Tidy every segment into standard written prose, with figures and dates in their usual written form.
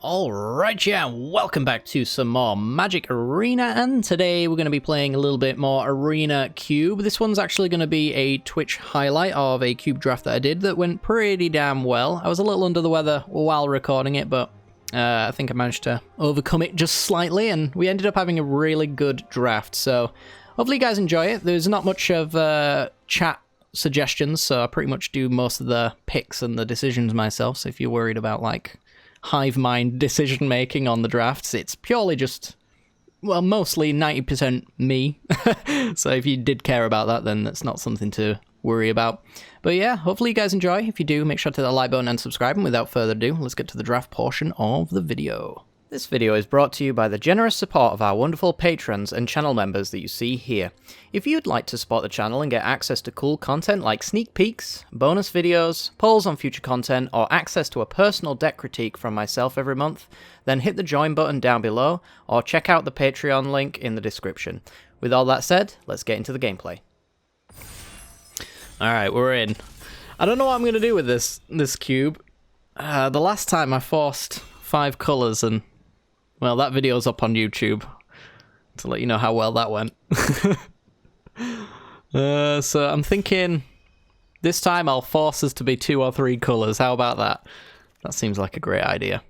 Alright, yeah, welcome back to some more Magic Arena, and today we're going to be playing a little bit more Arena Cube. This one's actually going to be a Twitch highlight of a cube draft that I did that went pretty damn well. I was a little under the weather while recording it, but I think I managed to overcome it just slightly, and we ended up having a really good draft, so hopefully you guys enjoy it. There's not much of chat suggestions, so I pretty much do most of the picks and the decisions myself, so if you're worried about, like, hive mind decision making on the drafts, it's purely just, well, mostly 90% me. So if you did care about that, then that's not something to worry about. But yeah, hopefully you guys enjoy. If you do, make sure to hit that like button and subscribe, and without further ado, let's get to the draft portion of the video. This video is brought to you by the generous support of our wonderful patrons and channel members that you see here. If you'd like to support the channel and get access to cool content like sneak peeks, bonus videos, polls on future content, or access to a personal deck critique from myself every month, then hit the join button down below, or check out the Patreon link in the description. With all that said, let's get into the gameplay. Alright, we're in. I don't know what I'm going to do with this cube. The last time I forced 5 colours and, well, that video's up on YouTube to let you know how well that went. So I'm thinking this time I'll force us to be 2 or 3 colours. How about that? That seems like a great idea.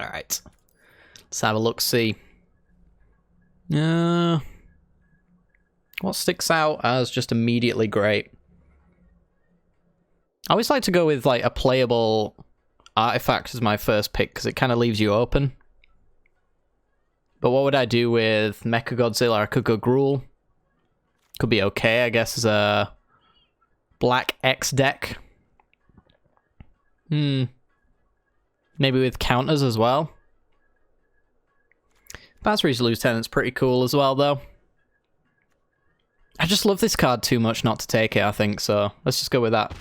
Alright. Let's have a look-see. What sticks out as just immediately great? I always like to go with, like, a playable artifact as my first pick, because it kind of leaves you open. But what would I do with Mechagodzilla? I could go Gruul. Could be okay, I guess, as a black X deck. Maybe with counters as well. Basri's Lieutenant's pretty cool as well, though. I just love this card too much not to take it, I think, so let's just go with that.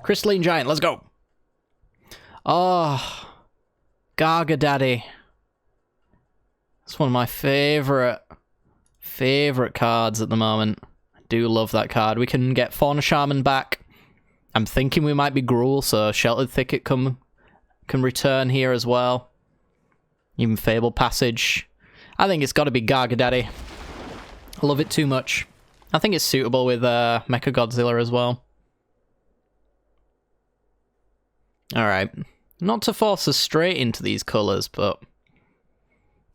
Crystalline Giant, let's go! Oh, Gaga Daddy. It's one of my favorite cards at the moment. I do love that card. We can get Fauna Shaman back. I'm thinking we might be Gruul, so Sheltered Thicket can return here as well. Even Fable Passage. I think it's got to be Gaga Daddy. I love it too much. I think it's suitable with Mechagodzilla as well. Alright. Not to force us straight into these colours, but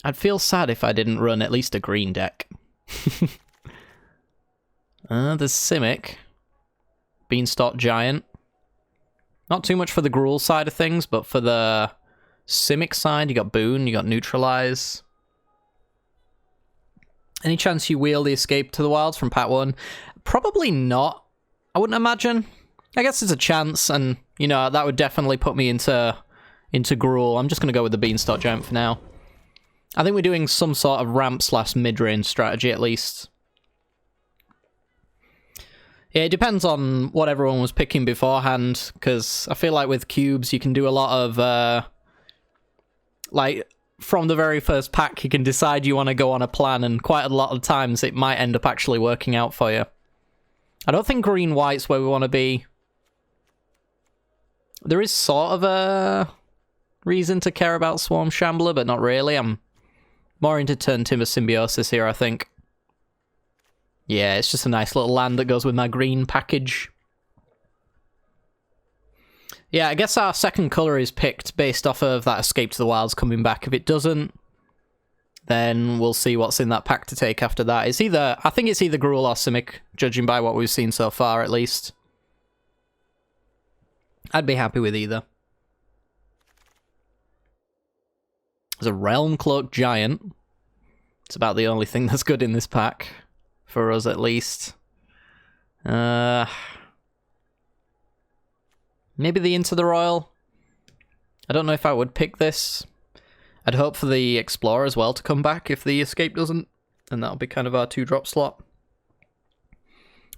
I'd feel sad if I didn't run at least a green deck. There's Simic. Beanstalk Giant. Not too much for the Gruul side of things, but for the Simic side, you got Boon, you got Neutralize. Any chance you wheel the Escape to the Wilds from Pack 1? Probably not, I wouldn't imagine. I guess there's a chance, and, you know, that would definitely put me into Gruul. I'm just going to go with the Beanstalk Giant for now. I think we're doing some sort of ramp/mid-range strategy, at least. Yeah, it depends on what everyone was picking beforehand, because I feel like with cubes, you can do a lot of, like, from the very first pack, you can decide you want to go on a plan, and quite a lot of times it might end up actually working out for you. I don't think green-white's where we want to be. There is sort of a reason to care about Swarm Shambler, but not really. I'm more into Turn Timber Symbiosis here, I think. Yeah, it's just a nice little land that goes with my green package. Yeah, I guess our second colour is picked based off of that Escape to the Wilds coming back. If it doesn't, then we'll see what's in that pack to take after that. It's either, I think it's either Gruul or Simic, judging by what we've seen so far, at least. I'd be happy with either. There's a Realm Cloak Giant. It's about the only thing that's good in this pack. For us, at least. Maybe the Into the Royal. I don't know if I would pick this. I'd hope for the Explorer as well to come back if the Escape doesn't. And that'll be kind of our 2-drop slot.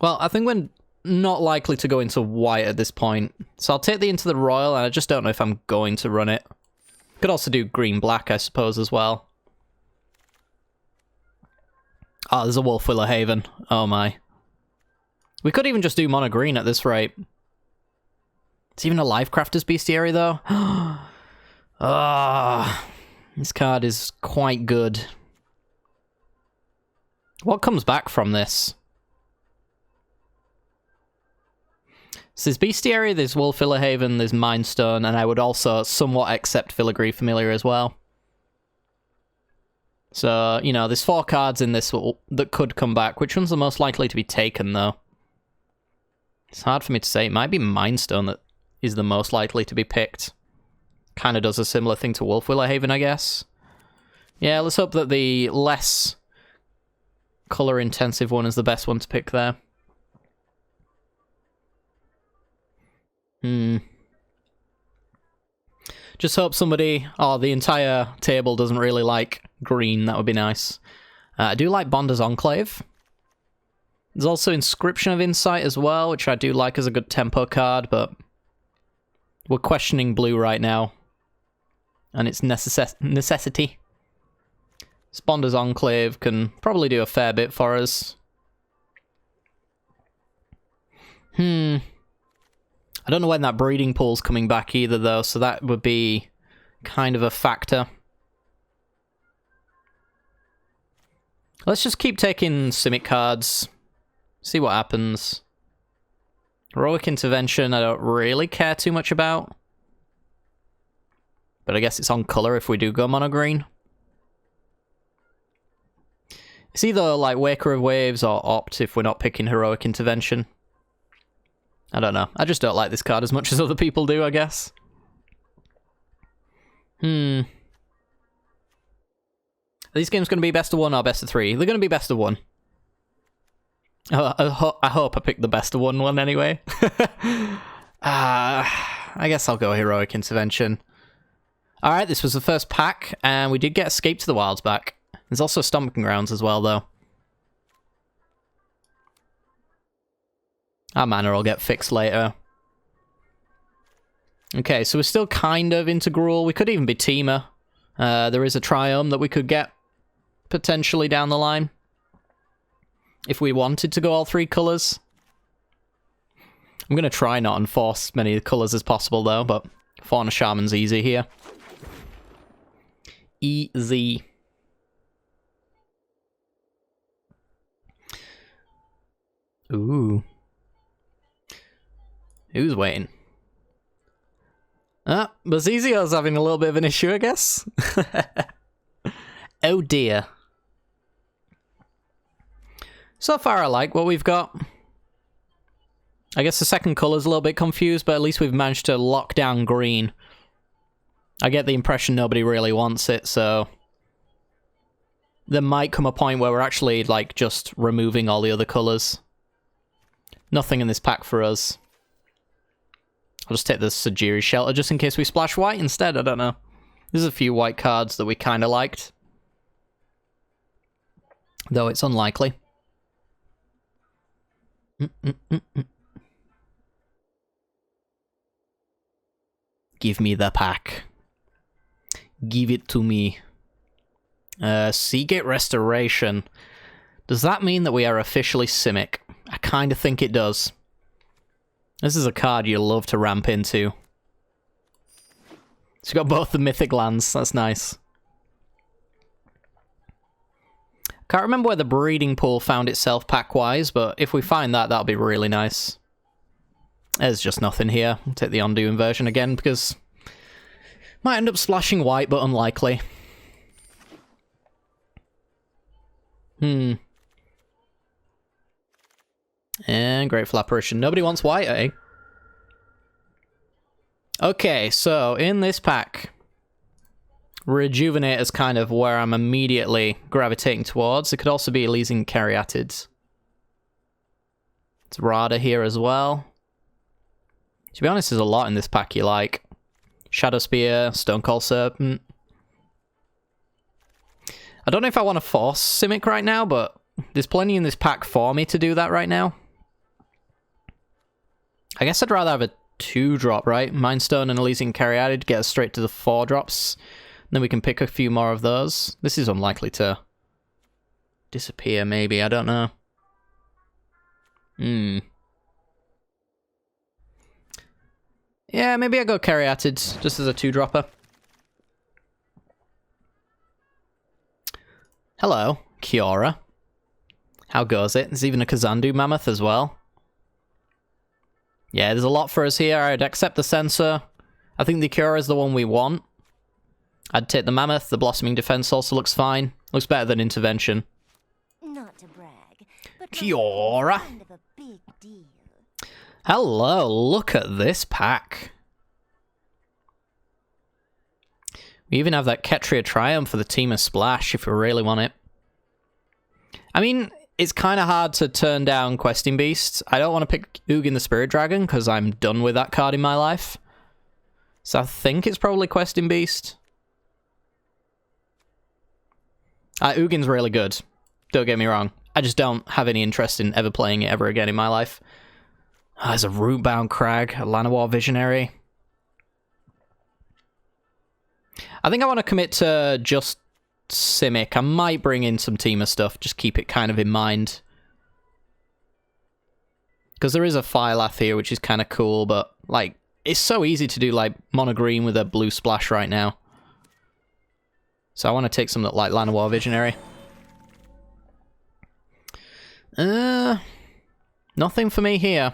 Well, I think we're not likely to go into white at this point. So I'll take the Into the Royal, and I just don't know if I'm going to run it. Could also do green-black, I suppose, as well. Oh, there's a Wolfwiller Haven. Oh my. We could even just do mono green at this rate. It's even a Lifecrafter's Bestiary, though. Ah, this card is quite good. What comes back from this? So there's Bestiary, there's Wolf-Villahaven, there's Mindstone, and I would also somewhat accept Filigree Familiar as well. So, you know, there's 4 cards in this that could come back. Which one's the most likely to be taken, though? It's hard for me to say. It might be Mindstone that is the most likely to be picked. Kind of does a similar thing to Wolf-Villahaven, I guess. Yeah, let's hope that the less color-intensive one is the best one to pick there. Just hope somebody, or the entire table, doesn't really like green. That would be nice. I do like Bonder's Enclave. There's also Inscription of Insight as well, which I do like as a good tempo card, but we're questioning blue right now. And its necessity. Bonder's Enclave can probably do a fair bit for us. I don't know when that breeding pool's coming back either, though, so that would be kind of a factor. Let's just keep taking Simic cards. See what happens. Heroic Intervention, I don't really care too much about. But I guess it's on color if we do go mono green. It's either like Waker of Waves or Opt if we're not picking Heroic Intervention. I don't know. I just don't like this card as much as other people do, I guess. Are these games going to be best of 1 or best of 3? They're going to be best of 1. I hope I picked the best of 1 one anyway. I guess I'll go Heroic Intervention. Alright, this was the first pack, and we did get Escape to the Wilds back. There's also Stomping Grounds as well, though. Our mana will get fixed later. Okay, so we're still kind of into Gruul. We could even be Teamer. There is a Triome that we could get potentially down the line. If we wanted to go all 3 colours. I'm going to try not enforce as many colours as possible, though, but Fauna Shaman's easy here. Easy. Ooh. Who's waiting? Bazizio's having a little bit of an issue, I guess. Oh dear. So far I like what we've got. I guess the second colour's a little bit confused, but at least we've managed to lock down green. I get the impression nobody really wants it, so there might come a point where we're actually like just removing all the other colours. Nothing in this pack for us. I'll just take the Sajiri Shelter just in case we splash white instead, I don't know. There's a few white cards that we kind of liked. Though it's unlikely. Give me the pack. Give it to me. Seagate Restoration. Does that mean that we are officially Simic? I kind of think it does. This is a card you'll love to ramp into. It's got both the mythic lands, that's nice. Can't remember where the breeding pool found itself pack-wise, but if we find that, that'll be really nice. There's just nothing here. I'll take the Undo Inversion again, because might end up splashing white, but unlikely. And Grateful Apparition. Nobody wants white, eh? Okay, so in this pack, Rejuvenate is kind of where I'm immediately gravitating towards. It could also be Elysian Caryatids. It's Rada here as well. To be honest, there's a lot in this pack you like. Shadow Spear, Stonecold Serpent. I don't know if I want to force Simic right now, but there's plenty in this pack for me to do that right now. I guess I'd rather have a 2-drop, right? Mindstone and Elysian Caryatid get us straight to the 4-drops. Then we can pick a few more of those. This is unlikely to disappear, maybe. I don't know. Yeah, maybe I go Caryatid just as a 2-dropper. Hello, Kiora. How goes it? There's even a Kazandu Mammoth as well. Yeah, there's a lot for us here. I'd accept the Sensor. I think the Kiora is the one we want. I'd take the Mammoth. The Blossoming Defense also looks fine. Looks better than Intervention. Not to brag, but Kiora. kind of a big deal. Hello, look at this pack. We even have that Ketria Triumph for the Team of Splash if we really want it. I mean, it's kind of hard to turn down Questing Beast. I don't want to pick Ugin the Spirit Dragon because I'm done with that card in my life. So I think it's probably Questing Beast. Ugin's really good. Don't get me wrong. I just don't have any interest in ever playing it ever again in my life. There's a Rootbound Crag, a Llanowar Visionary. I think I want to commit to just Simic. I might bring in some Teamer stuff, just keep it kind of in mind. Because there is a Phylath here, which is kind of cool, but, like, it's so easy to do, like, mono green with a blue splash right now. So I want to take some like Llanowar Visionary. Nothing for me here.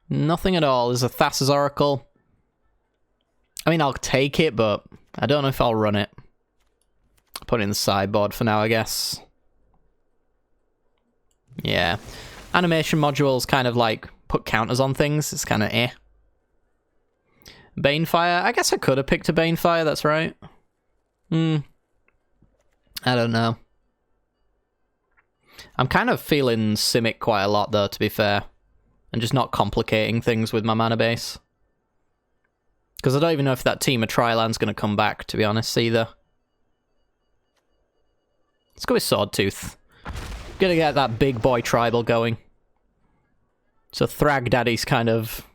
Nothing at all. There's a Thassa's Oracle. I mean, I'll take it, but I don't know if I'll run it. I'll put it in the sideboard for now, I guess. Yeah. Animation modules kind of like put counters on things. It's kind of eh. Banefire. I guess I could have picked a Banefire, that's right. I don't know. I'm kind of feeling Simic quite a lot, though, to be fair. And just not complicating things with my mana base. Because I don't even know if that Team of Triland's going to come back, to be honest, either. Let's go with Swordtooth. Gonna get that big boy tribal going. So Thrag Daddy's kind of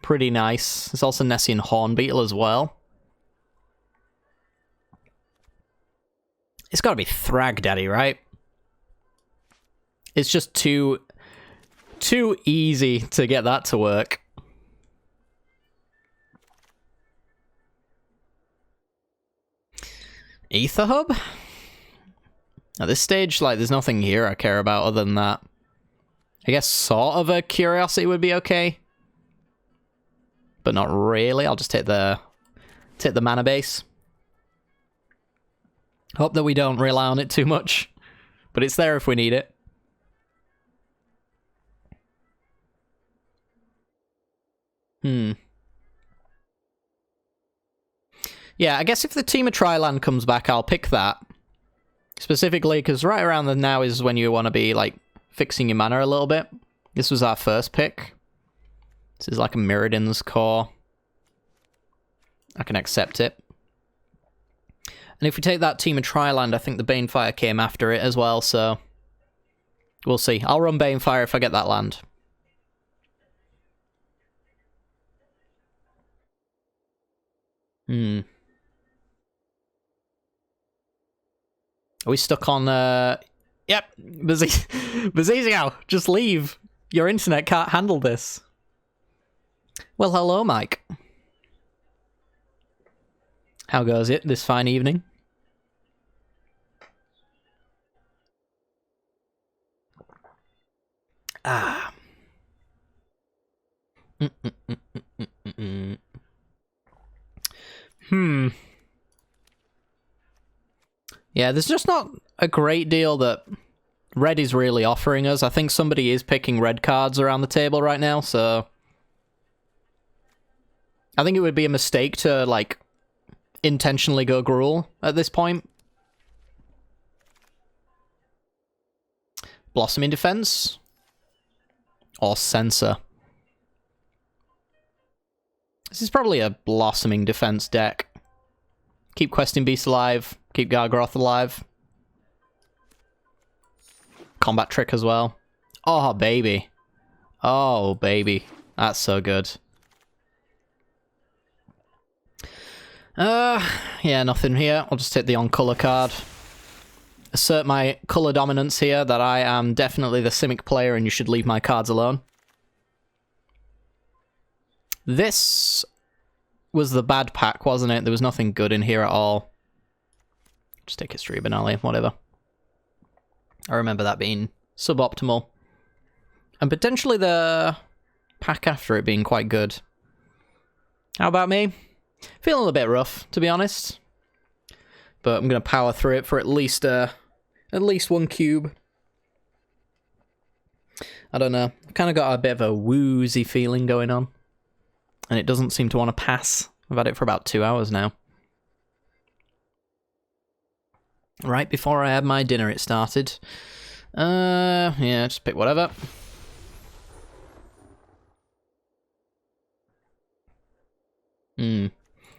pretty nice. There's also Nessian Hornbeetle as well. It's gotta be Thrag Daddy, right? It's just too easy to get that to work. Ether Hub? At this stage, like, there's nothing here I care about other than that. I guess sort of a Curiosity would be okay. But not really. I'll just take the mana base. Hope that we don't rely on it too much. But it's there if we need it. Yeah, I guess if the Team of Triland comes back, I'll pick that. Specifically, because right around now is when you want to be, like, fixing your mana a little bit. This was our first pick. This is like a Mirrodin's Core. I can accept it. And if we take that Team of Triland, I think the Banefire came after it as well, so we'll see. I'll run Banefire if I get that land. Are we stuck on, Yep, Bazizio, just leave. Your internet can't handle this. Well, hello, Mike. How goes it this fine evening? Ah. Yeah, there's just not a great deal that Red is really offering us. I think somebody is picking red cards around the table right now, so I think it would be a mistake to, like, intentionally go Gruul at this point. Blossoming Defense? Or Sensor? This is probably a Blossoming Defense deck. Keep Questing Beast alive. Keep Gargaroth alive. Combat Trick as well. Oh, baby. Oh, baby. That's so good. Yeah, nothing here. I'll just take the on-color card. Assert my color dominance here, that I am definitely the Simic player and you should leave my cards alone. This was the bad pack, wasn't it? There was nothing good in here at all. Just take History of Benali, whatever. I remember that being suboptimal. And potentially the pack after it being quite good. How about me? Feeling a bit rough, to be honest. But I'm going to power through it for at least one cube. I don't know. I've kind of got a bit of a woozy feeling going on. And it doesn't seem to want to pass. I've had it for about 2 hours now. Right before I had my dinner it started. Yeah, just pick whatever. I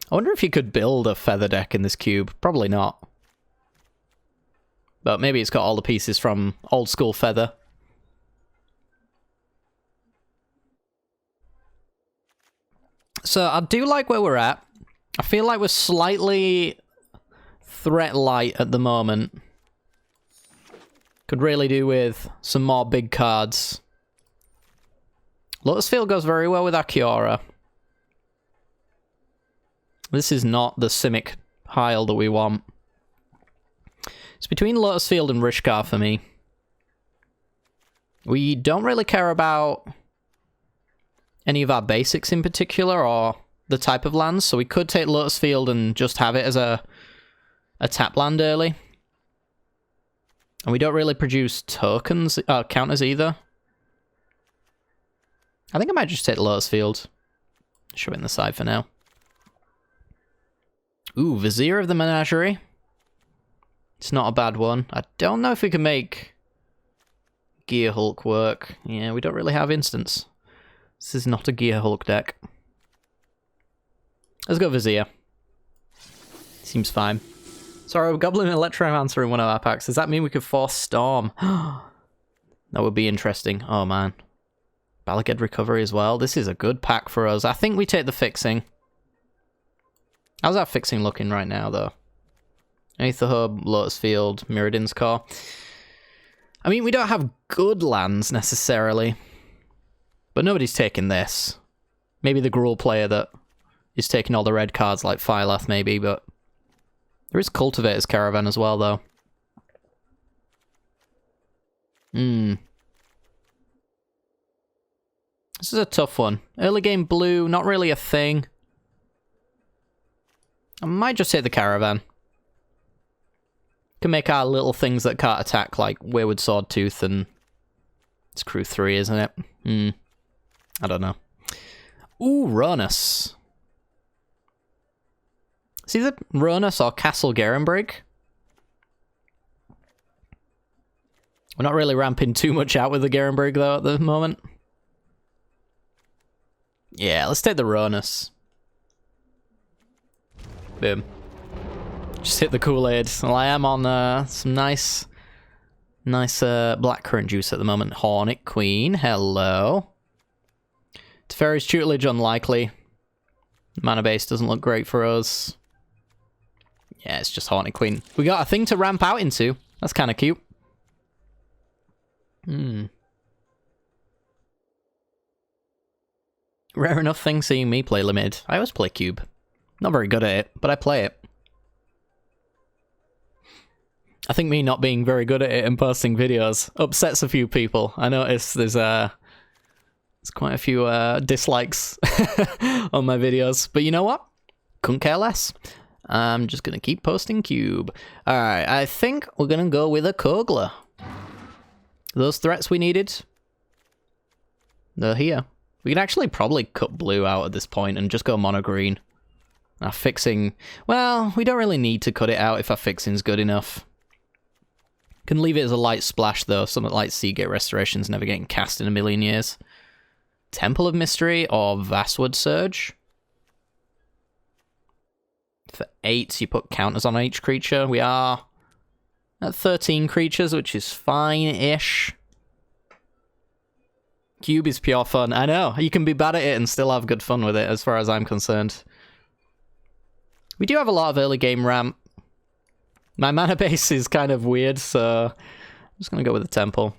wonder if you could build a feather deck in this cube. Probably not. But maybe it's got all the pieces from old school feather. So I do like where we're at. I feel like we're slightly threat light at the moment. Could really do with some more big cards. Lotus Field goes very well with Akiora. This is not the Simic pile that we want. It's between Lotus Field and Rishkar for me. We don't really care about any of our basics in particular, or the type of lands, so we could take Lotus Field and just have it as a tap land early. And we don't really produce tokens, counters either. I think I might just take Lotus Field. Shove it in the side for now. Ooh, Vizier of the Menagerie. It's not a bad one. I don't know if we can make Gear Hulk work. Yeah, we don't really have instants. This is not a Gear Hulk deck. Let's go Vizier. Seems fine. Sorry, Goblin Electromancer in one of our packs. Does that mean we could force Storm? That would be interesting. Oh, man. Balaged Recovery as well. This is a good pack for us. I think we take the fixing. How's our fixing looking right now, though? Aether Hub, Lotus Field, Mirrodin's Core. I mean, we don't have good lands, necessarily. But nobody's taking this. Maybe the Gruul player that is taking all the red cards, like Phylath, maybe, but... There is Cultivator's Caravan as well, though. This is a tough one. Early game blue, not really a thing. I might just take the Caravan. Can make our little things that can't attack, like Wayward Swordtooth, and... It's crew 3, isn't it? I don't know. Ooh, Ronus. It's either Ronus or Castle Garenbrig. We're not really ramping too much out with the Garenbrig, though, at the moment. Yeah, let's take the Ronus. Boom. Just hit the Kool-Aid. Well, I am on some nice blackcurrant juice at the moment. Hornet Queen, hello. Teferi's Tutelage, unlikely. Mana base doesn't look great for us. Yeah, it's just Hornet Queen. We got a thing to ramp out into. That's kind of cute. Rare enough thing seeing me play Limited. I always play Cube. Not very good at it, but I play it. I think me not being very good at it and posting videos upsets a few people. I notice there's quite a few dislikes on my videos. But you know what? Couldn't care less. I'm just going to keep posting Cube. Alright, I think we're going to go with a Kogla. Those threats we needed, they're here. We can actually probably cut blue out at this point and just go mono green. Our fixing... Well, we don't really need to cut it out if our fixing's good enough. Can leave it as a light splash, though. Something like Seagate Restoration's never getting cast in a million years. Temple of Mystery or Vastwood Surge. For 8, you put counters on each creature. We are at 13 creatures, which is fine-ish. Cube is pure fun. I know, you can be bad at it and still have good fun with it, as far as I'm concerned. We do have a lot of early game ramp. My mana base is kind of weird, so I'm just going to go with the Temple.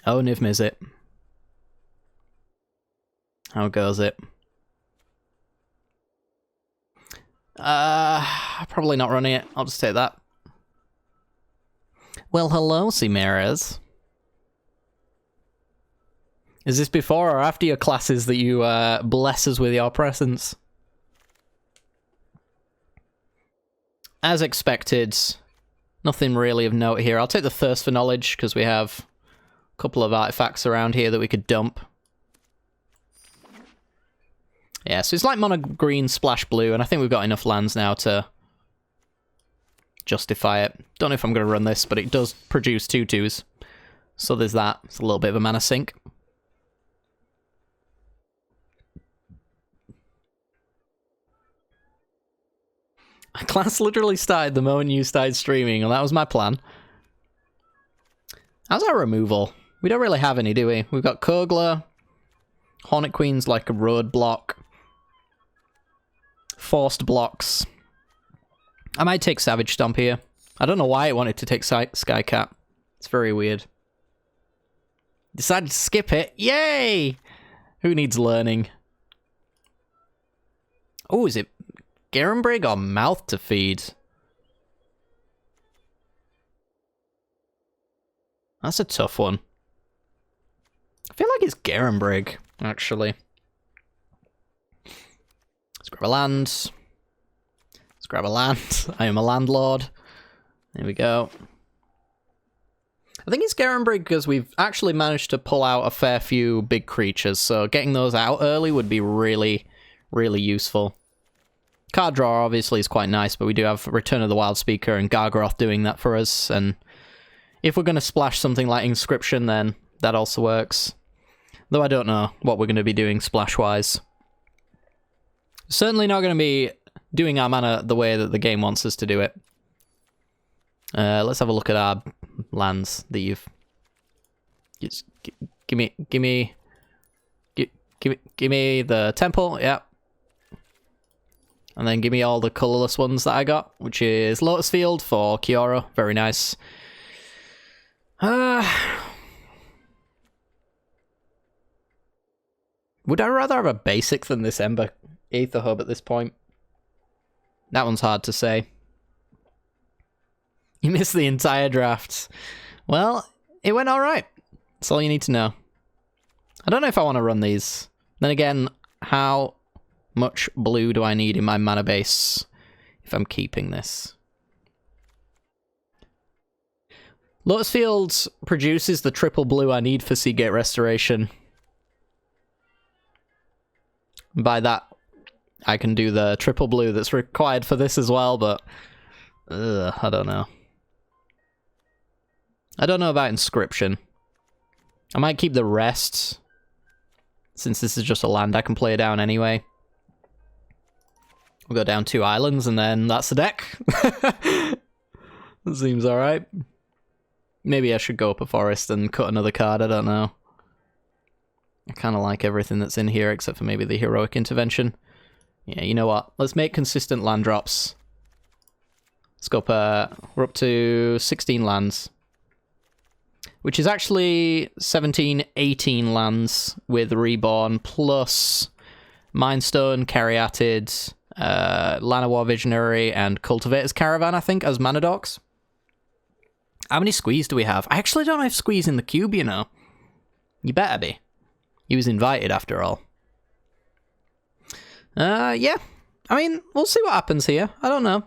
Oh, Niv Mizzet. How goes it? Probably not running it. I'll just take that. Well, hello, Cimeres. Is this before or after your classes that you bless us with your presence? As expected, nothing really of note here. I'll take the Thirst for Knowledge, because we have a couple of artifacts around here that we could dump. Yeah, so it's like mono green, splash blue, and I think we've got enough lands now to justify it. Don't know if I'm going to run this, but it does produce 2/2s. So there's that. It's a little bit of a mana sink. Class literally started the moment you started streaming, and that was my plan. How's our removal? We don't really have any, do we? We've got Kogler. Hornet Queen's like a roadblock. Forced blocks. I might take Savage Stomp here. I don't know why it wanted to take Skycat. It's very weird. Decided to skip it. Yay! Who needs learning? Oh, is it Garenbrig or Mouth to Feed? That's a tough one. I feel like it's Garenbrig, actually. Let's grab a land. Let's grab a land. I am a landlord. There we go. I think it's Garenbrig because we've actually managed to pull out a fair few big creatures, so getting those out early would be really, really useful. Card draw obviously is quite nice, but we do have Return of the Wild Speaker and Gargaroth doing that for us, and if we're going to splash something like Inscription, then that also works. Though I don't know what we're going to be doing splash-wise. Certainly not going to be doing our mana the way that the game wants us to do it. Let's have a look at our lands that you've... Just give me the temple, yeah. And then give me all the colorless ones that I got, which is Lotus Field for Kiora, very nice. Would I rather have a basic than this Ember Aether Hub at this point? That one's hard to say. You missed the entire draft. Well, it went alright. That's all you need to know. I don't know if I want to run these. Then again, how much blue do I need in my mana base if I'm keeping this? Lotus Fields produces the triple blue I need for Seagate Restoration. By that, I can do the triple blue that's required for this as well, but I don't know. I don't know about Inscription. I might keep the rest, since this is just a land I can play down anyway. We'll go down 2 islands, and then that's the deck. That seems alright. Maybe I should go up a forest and cut another card, I don't know. I kind of like everything that's in here, except for maybe the Heroic Intervention. Yeah, you know what? Let's make consistent land drops. Let's go up, we're up to 16 lands. Which is actually 17, 18 lands with Reborn, plus Mindstone, Caryatid, Llanowar Visionary, and Cultivator's Caravan, I think, as mana docs. How many Squeeze do we have? I actually don't have Squeeze in the cube, you know. You better be. He was invited, after all. Yeah. I mean, we'll see what happens here. I don't know.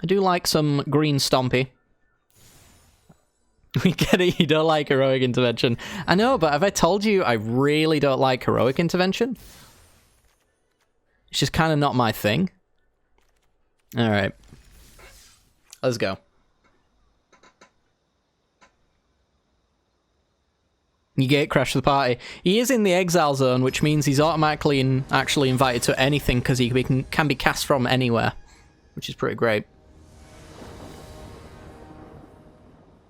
I do like some green Stompy. We get it, you don't like Heroic Intervention. I know, but have I told you I really don't like Heroic Intervention? It's just kind of not my thing. Alright. Let's go. You gatecrash the party. He is in the exile zone, which means he's automatically actually invited to anything because he can be cast from anywhere, which is pretty great.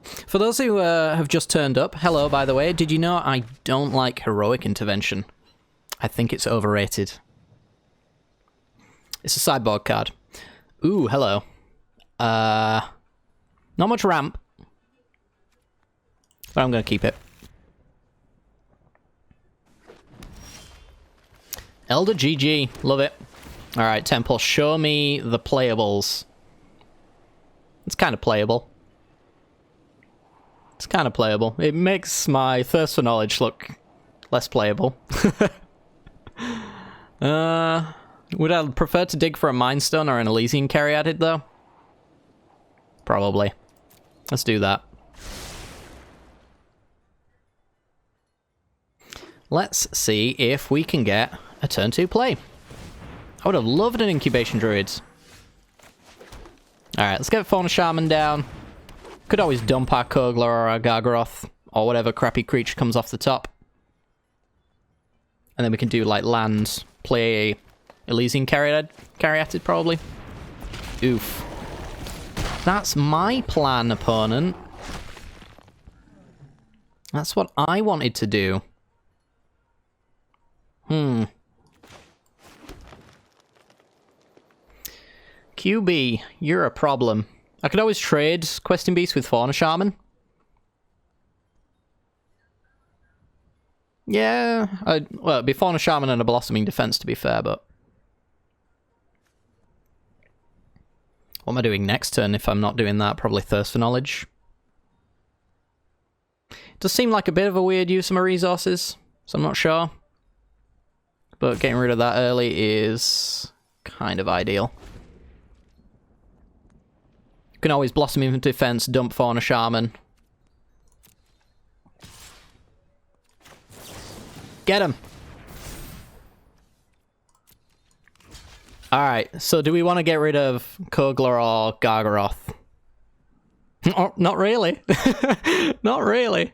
For those who have just turned up, hello, by the way. Did you know I don't like Heroic Intervention? I think it's overrated. It's a sideboard card. Ooh, hello. Not much ramp, but I'm going to keep it. Elder GG, love it. Alright, Temple, show me the playables. It's kind of playable. It's kind of playable. It makes my thirst for knowledge look less playable. Would I prefer to dig for a Mind Stone or an Elysian Caryatid, though? Probably. Let's do that. Let's see if we can get a turn 2 play. I would have loved an Incubation Druid. Alright, let's get Fauna Shaman down. Could always dump our Kogler or our Gargaroth, or whatever crappy creature comes off the top. And then we can do, like, land, play Elysian Caryatid, probably. Oof. That's my plan, opponent. That's what I wanted to do. QB, you're a problem. I could always trade Questing Beast with Fauna Shaman. Yeah, well, it'd be Fauna Shaman and a Blossoming Defense, to be fair, but... What am I doing next turn if I'm not doing that? Probably Thirst for Knowledge. It does seem like a bit of a weird use of my resources, so I'm not sure. But getting rid of that early is kind of ideal. You can always Blossoming Defense, dump Fauna Shaman. Get him! Alright, so do we want to get rid of Kogler or Gargaroth? Oh, not really. Not really.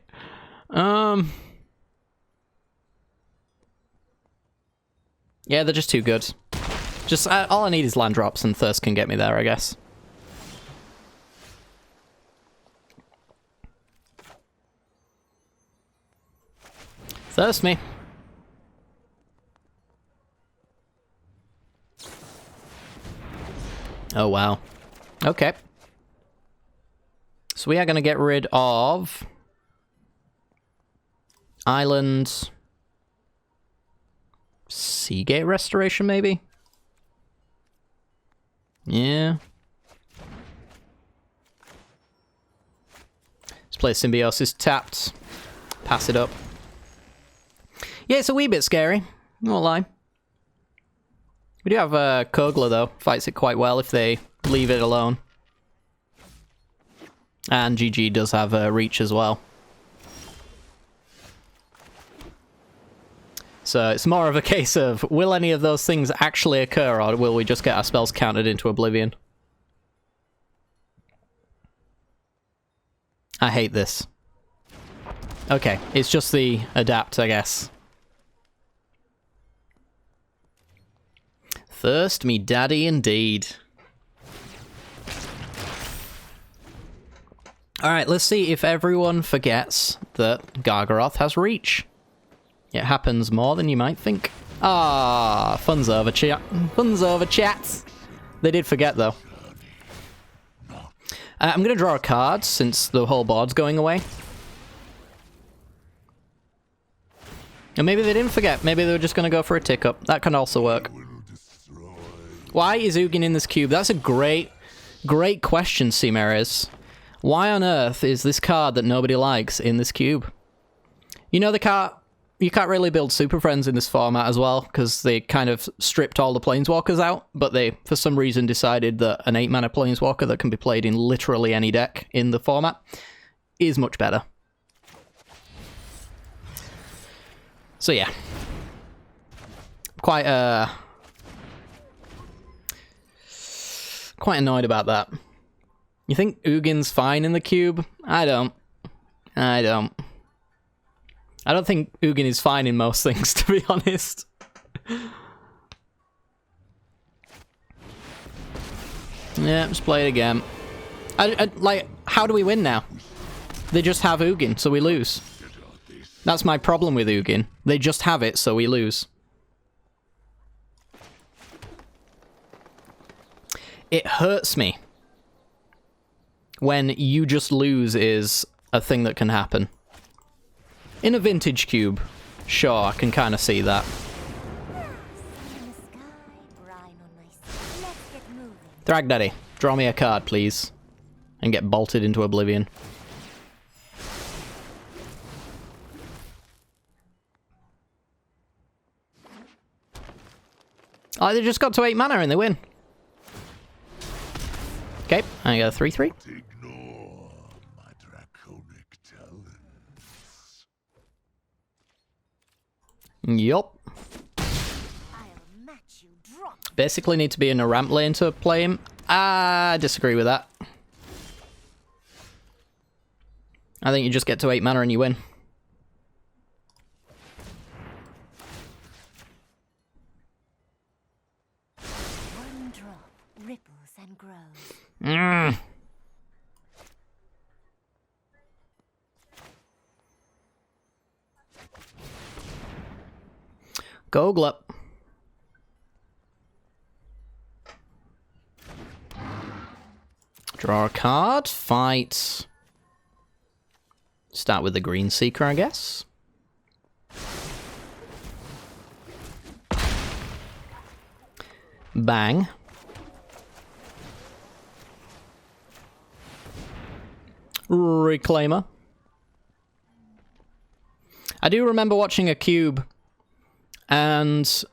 Yeah, they're just too good. Just, all I need is land drops and Thirst can get me there, I guess. Thirst me. Oh, wow. Okay. So we are going to get rid of... Island... Seagate Restoration, maybe? Yeah. Let's play Symbiosis tapped. Pass it up. Yeah, it's a wee bit scary. I won't lie. We do have Kogler, though. Fights it quite well if they leave it alone. And GG does have Reach as well. So it's more of a case of, will any of those things actually occur, or will we just get our spells countered into oblivion? I hate this. Okay, it's just the adapt, I guess. Thirst me daddy indeed. Alright, let's see if everyone forgets that Gargaroth has Reach. It happens more than you might think. Ah, fun's over, chat. Fun's over, chats. They did forget, though. I'm going to draw a card, since the whole board's going away. And maybe they didn't forget. Maybe they were just going to go for a tick-up. That can also work. Why is Ugin in this cube? That's a great question, Seamerez. Why on earth is this card that nobody likes in this cube? You know, you can't really build Super Friends in this format as well, because they kind of stripped all the Planeswalkers out, but they, for some reason, decided that an 8-mana Planeswalker that can be played in literally any deck in the format is much better. So yeah. Quite annoyed about that. You think Ugin's fine in the cube? I don't think Ugin is fine in most things, to be honest. Yeah, let's play it again. Like, how do we win now? They just have Ugin, so we lose. That's my problem with Ugin. They just have it, so we lose. It hurts me when you just lose is a thing that can happen. In a vintage cube, sure, I can kind of see that. In the sky, brine on Drag Daddy, draw me a card, please. And get bolted into oblivion. Oh, they just got to 8 mana and they win. Okay, I got a 3/3. Ignore my draconic talents. Yup. I'll match you drop. Basically need to be in a ramp lane to play him. I disagree with that. I think you just get to 8 mana and you win. One drop ripples and grows. Go Glup. Draw a card. Fight. Start with the Green Seeker, I guess. Bang. Reclaimer. I do remember watching a cube, and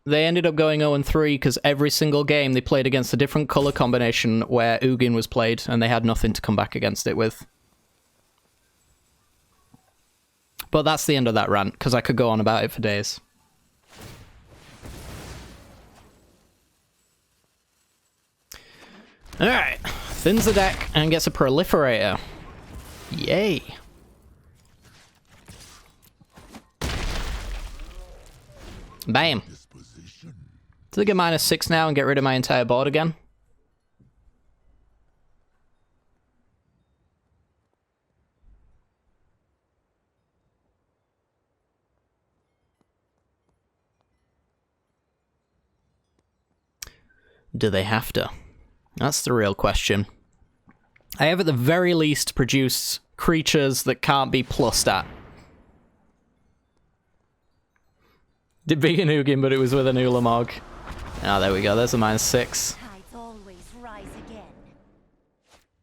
they ended up going 0-3 because every single game they played against a different color combination where Ugin was played, and they had nothing to come back against it with. But that's the end of that rant, because I could go on about it for days. Alright, thins the deck and gets a Proliferator. Yay. Bam. Do they get -6 now and get rid of my entire board again? Do they have to? That's the real question. I have at the very least produced creatures that can't be plussed at. Did beat an Ugin, but it was with an Ulamog. Ah, there we go. There's a -6. Tides always rise again.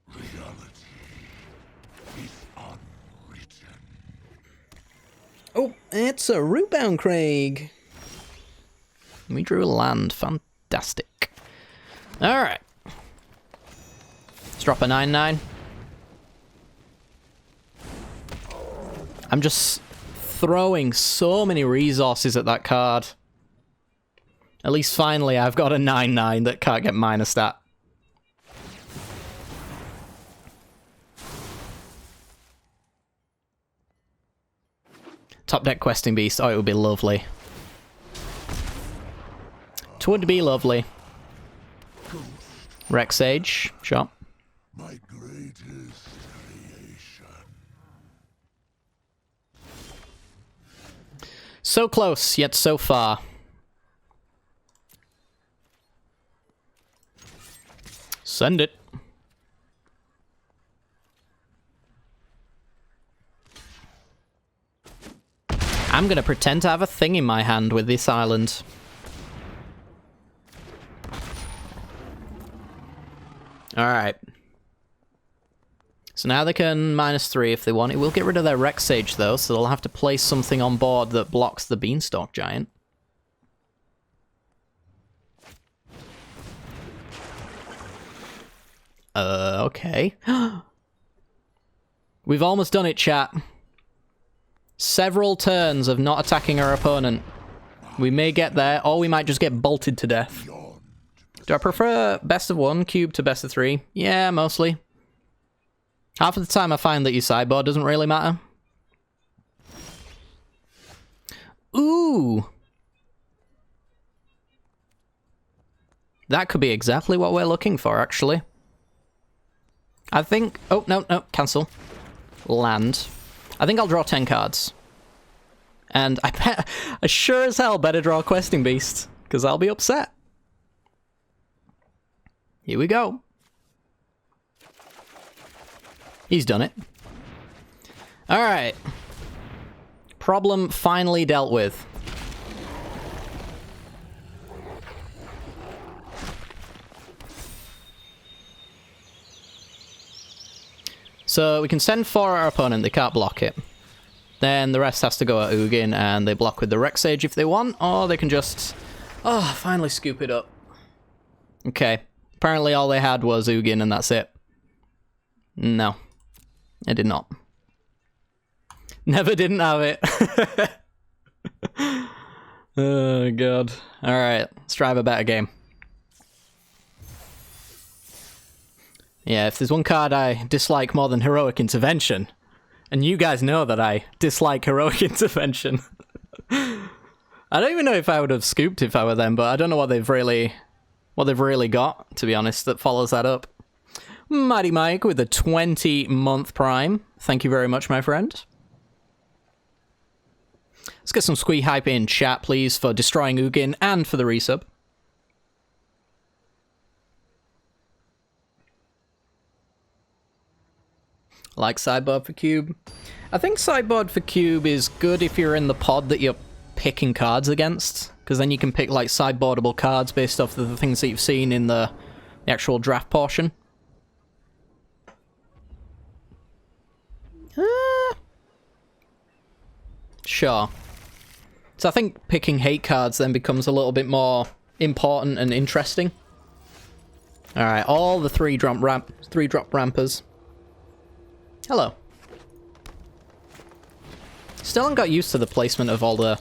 Reality is unwritten. Oh, it's a Rootbound Craig. We drew a land. Fantastic. Alright. Let's drop a 9/9. I'm just throwing so many resources at that card. At least finally I've got a 9/9 that can't get minus that. Top deck Questing Beast. Oh, it would be lovely. It would be lovely. Rex Age. Sure. My greatest creation. So close, yet so far. Send it. I'm gonna pretend to have a thing in my hand with this island. Alright. So now they can -3 if they want. It will get rid of their Rex Sage though, so they'll have to place something on board that blocks the Beanstalk Giant. Okay. We've almost done it, chat. Several turns of not attacking our opponent. We may get there, or we might just get bolted to death. Do I prefer best of 1 cube to best of 3? Yeah, mostly. Half of the time I find that your sideboard doesn't really matter. Ooh! That could be exactly what we're looking for, actually. I think... Oh, no, cancel. Land. I think I'll draw 10 cards. And I sure as hell better draw a Questing Beast, because I'll be upset. Here we go. He's done it. Alright. Problem finally dealt with. So we can send 4 at our opponent, they can't block it. Then the rest has to go at Ugin, and they block with the Rex Sage if they want, or they can just... Oh, finally scoop it up. Okay. Apparently all they had was Ugin, and that's it. No. I did not. Never didn't have it. Oh, God. Alright, let's drive a better game. Yeah, if there's one card I dislike more than Heroic Intervention, and you guys know that I dislike Heroic Intervention. I don't even know if I would have scooped if I were them, but I don't know what they've really got, to be honest, that follows that up. Mighty Mike with a 20-month Prime. Thank you very much, my friend. Let's get some squee hype in chat, please, for destroying Ugin and for the resub. Like sideboard for cube. I think sideboard for cube is good if you're in the pod that you're picking cards against, because then you can pick like sideboardable cards based off of the things that you've seen in the actual draft portion. Sure. So I think picking hate cards then becomes a little bit more important and interesting. Alright, all the 3-drop rampers. Hello. Still haven't got used to the placement of all the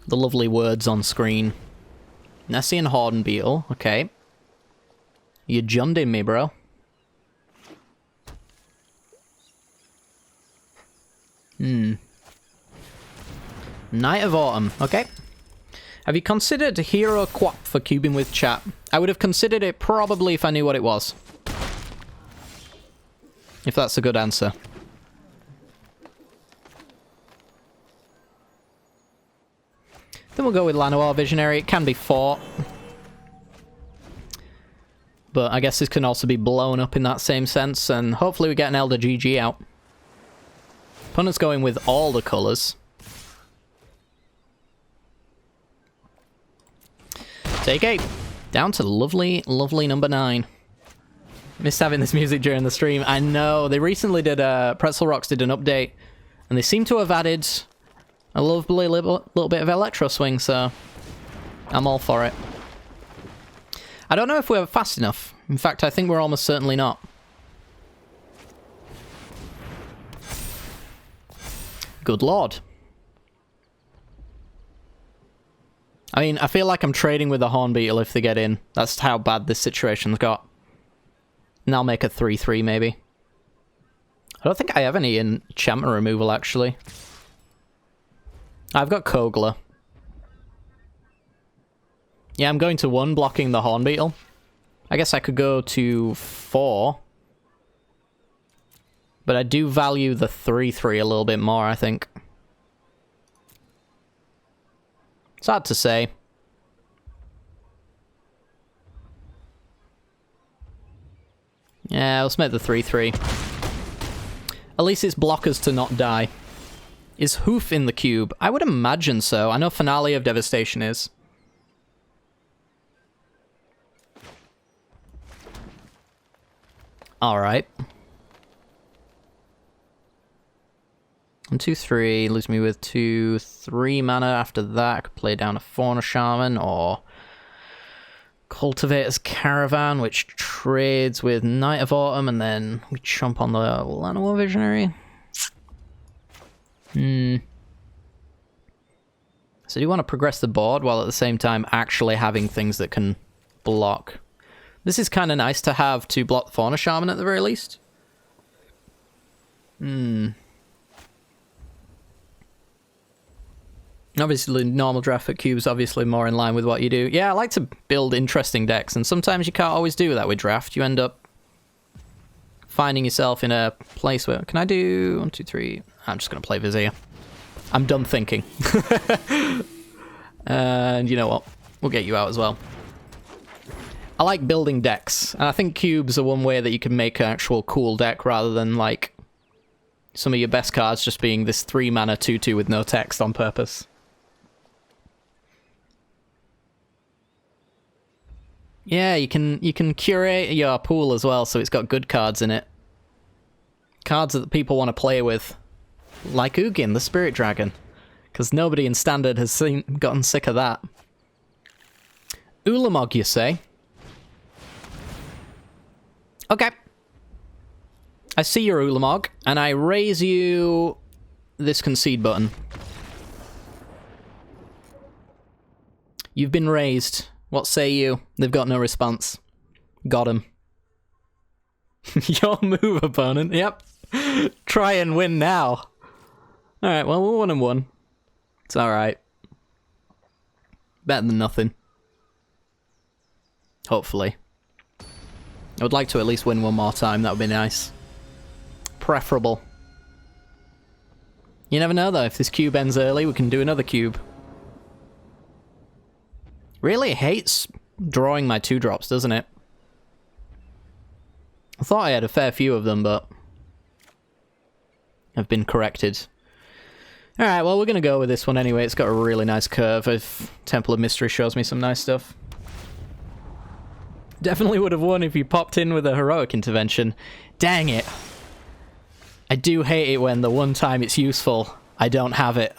lovely words on screen. Nessie and Hornbeetle, okay. You jumped in me, bro. Night of Autumn, okay. Have you considered Hero Quap for cubing with chat? I would have considered it probably if I knew what it was. If that's a good answer. Then we'll go with Llanowar Visionary. It can be fought. But I guess this can also be blown up in that same sense, and hopefully we get an Elder GG out. Opponent's going with all the colours. Take 8. Down to lovely, lovely number 9. Missed having this music during the stream. I know. They recently did, Pretzel Rocks did an update, and they seem to have added a lovely little bit of electro swing, so I'm all for it. I don't know if we're fast enough. In fact, I think we're almost certainly not. Good lord. I mean, I feel like I'm trading with the Hornbeetle if they get in. That's how bad this situation's got. And I'll make a 3-3 maybe. I don't think I have any enchantment removal, actually. I've got Kogla. Yeah, I'm going to 1, blocking the Hornbeetle. I guess I could go to 4. But I do value the 3-3 a little bit more, I think. It's hard to say. Yeah, let's make the 3-3. At least it's blockers to not die. Is Hoof in the cube? I would imagine so. I know Finale of Devastation is. Alright. 1, 2, 3. Leaves me with 2, 3 mana. After that, I could play down a Fauna Shaman or Cultivator's Caravan, which trades with Night of Autumn, and then we chomp on the Llanowar Visionary. So do you want to progress the board while at the same time actually having things that can block? This is kind of nice to have to block the Fauna Shaman at the very least. Obviously, normal draft at cubes obviously more in line with what you do. Yeah, I like to build interesting decks, and sometimes you can't always do that with draft. You end up finding yourself in a place where... Can I do 1, 2, 3? I'm just going to play Vizier. I'm done thinking. And you know what? We'll get you out as well. I like building decks, and I think cubes are one way that you can make an actual cool deck rather than, like, some of your best cards just being this 3-mana 2-2 with no text on purpose. Yeah, you can curate your pool as well, so it's got good cards in it. cards that people want to play with. Like Ugin, the Spirit Dragon. Because nobody in Standard has gotten sick of that. Ulamog, you say? Okay. I see your Ulamog, and I raise you this concede button. You've been raised. What say you? They've got no response. Got him. Your move, opponent. Yep. Try and win now. Alright, well, we're 1-1. It's alright. Better than nothing. Hopefully. I would like to at least win one more time. That would be nice. Preferable. You never know, though. If this cube ends early, we can do another cube. Really hates drawing my 2-drops, doesn't it? I thought I had a fair few of them, but I've been corrected. Alright, well, we're going to go with this one anyway. It's got a really nice curve. If Temple of Mystery shows me some nice stuff. Definitely would have won if you popped in with a heroic intervention. Dang it. I do hate it when the one time it's useful, I don't have it.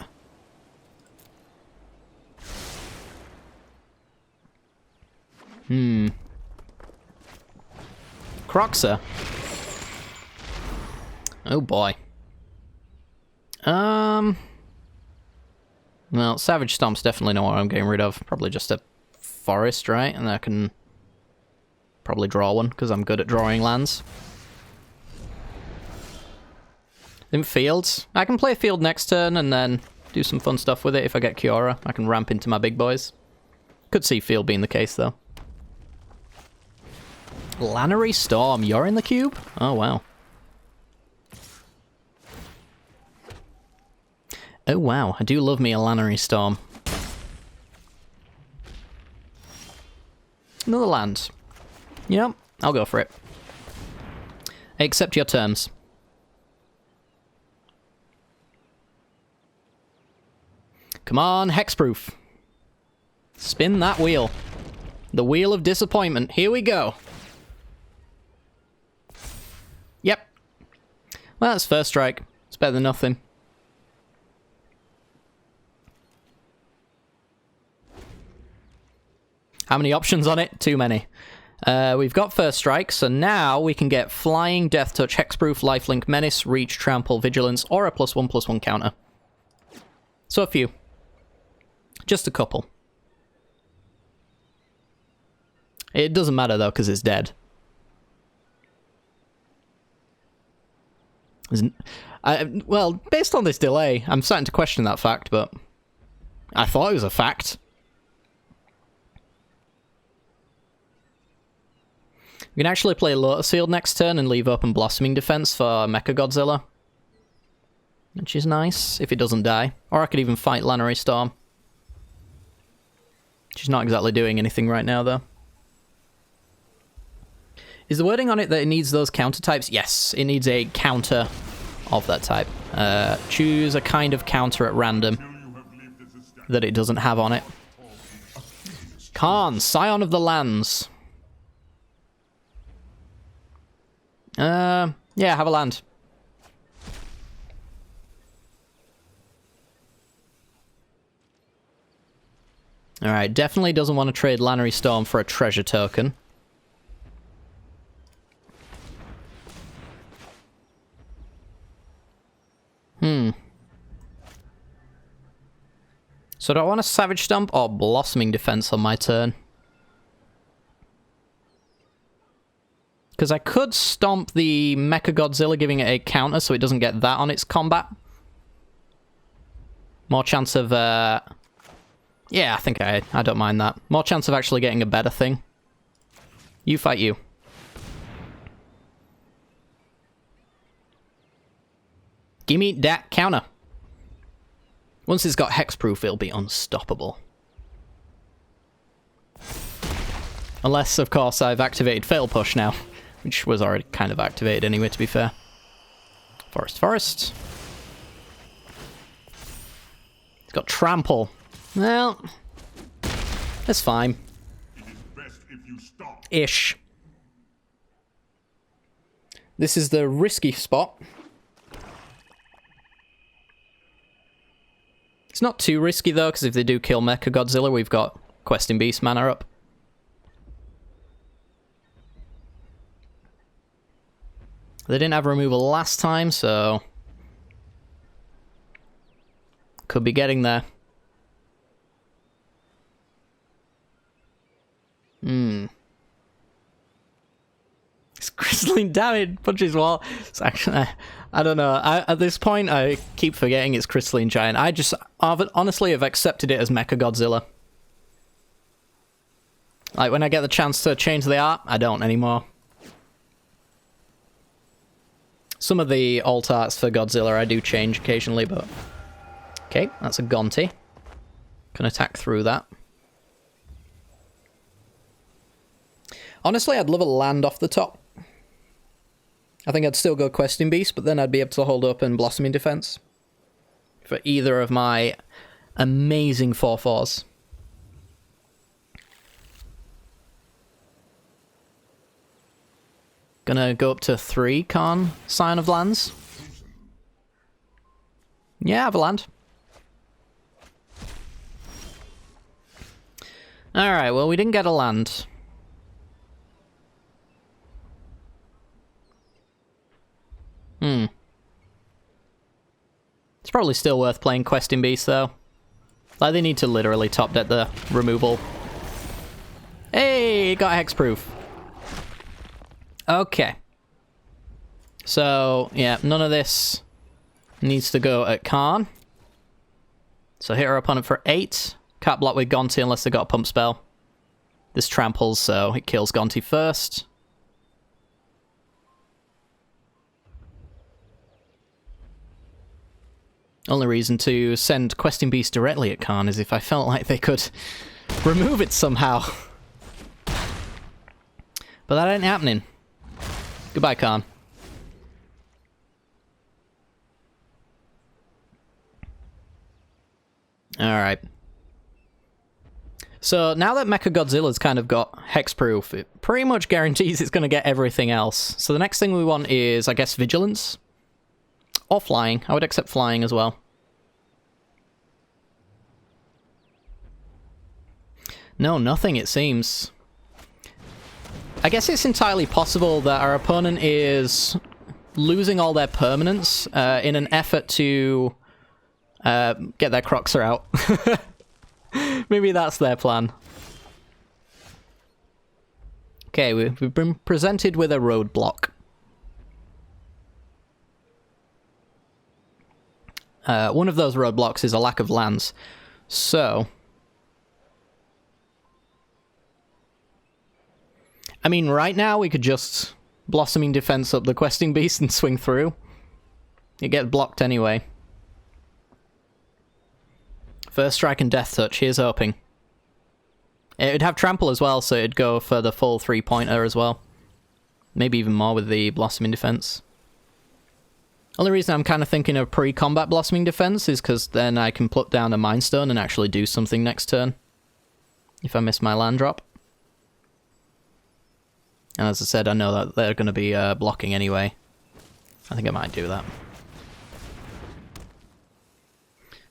Croxer. Oh boy. Well, Savage Stomp's definitely not what I'm getting rid of. Probably just a forest, right? And I can probably draw one, because I'm good at drawing lands. In fields. I can play field next turn and then do some fun stuff with it if I get Kiora. I can ramp into my big boys. Could see field being the case, though. Lannery Storm, you're in the cube? Oh, wow. Oh, wow. I do love me a Lannery Storm. Another land. Yep, I'll go for it. I accept your terms. Come on, hexproof. Spin that wheel. The wheel of disappointment. Here we go. Yep. Well, that's first strike. It's better than nothing. How many options on it? Too many. We've got first strike, so now we can get Flying, Death Touch, Hexproof, Lifelink, Menace, Reach, Trample, Vigilance, or a +1/+1 counter. So a few. Just a couple. It doesn't matter, though, because it's dead. Well, based on this delay, I'm starting to question that fact, but I thought it was a fact. We can actually play Lotus Field next turn and leave open Blossoming Defense for Mechagodzilla. Which is nice, if it doesn't die. Or I could even fight Lannery Storm. She's not exactly doing anything right now, though. Is the wording on it that it needs those counter types? Yes, it needs a counter of that type. Choose a kind of counter at random that it doesn't have on it. Khan, Scion of the Lands. Yeah, have a land. Alright, definitely doesn't want to trade Lannery Storm for a treasure token. So do I want a Savage Stomp or Blossoming Defense on my turn? Because I could stomp the Mechagodzilla, giving it a counter so it doesn't get that on its combat. More chance of, yeah, I think I don't mind that. More chance of actually getting a better thing. You fight you. Gimme that counter. Once it's got hexproof, it'll be unstoppable. Unless, of course, I've activated Fatal Push now. Which was already kind of activated anyway, to be fair. Forest, forest. It's got Trample. Well, that's fine. Ish. This is the risky spot. It's not too risky though, because if they do kill Mechagodzilla, we've got Questing Beast mana up. They didn't have removal last time, so... could be getting there. It's crystalline damage, punches wall. It's actually... I don't know. At this point, I keep forgetting it's Crystalline Giant. I just honestly have accepted it as Mechagodzilla. Like, when I get the chance to change the art, I don't anymore. Some of the alt arts for Godzilla I do change occasionally, but... okay, that's a Gonti. Can attack through that. Honestly, I'd love a land off the top. I think I'd still go Questing Beast, but then I'd be able to hold up and Blossoming Defense for either of my amazing 4/4s. Gonna go up to 3 Khan Sign of Lands. Yeah, I have a land. Alright, well, we didn't get a land. It's probably still worth playing Questing Beast, though. Like, they need to literally top deck the removal. Hey, got hexproof. Okay. So, yeah, none of this needs to go at Khan. So hit our opponent for 8. Can't block with Gonti unless they got a pump spell. This tramples, so it kills Gonti first. Only reason to send Questing Beast directly at Khan is if I felt like they could remove it somehow. But that ain't happening. Goodbye, Khan. Alright. So now that Mechagodzilla's kind of got hexproof, it pretty much guarantees it's going to get everything else. So the next thing we want is, I guess, Vigilance. Or Flying. I would accept Flying as well. No, nothing, it seems. I guess it's entirely possible that our opponent is losing all their permanents in an effort to get their Croxer out. Maybe that's their plan. Okay, we've been presented with a roadblock. One of those roadblocks is a lack of lands. So... I mean, right now we could just Blossoming Defense up the Questing Beast and swing through. It gets blocked anyway. First Strike and Death Touch, here's hoping. It would have Trample as well, so it'd go for the full 3-pointer as well. Maybe even more with the Blossoming Defense. Only reason I'm kind of thinking of pre-combat Blossoming Defense is because then I can put down a Mind Stone and actually do something next turn. If I miss my land drop. And as I said, I know that they're going to be blocking anyway. I think I might do that.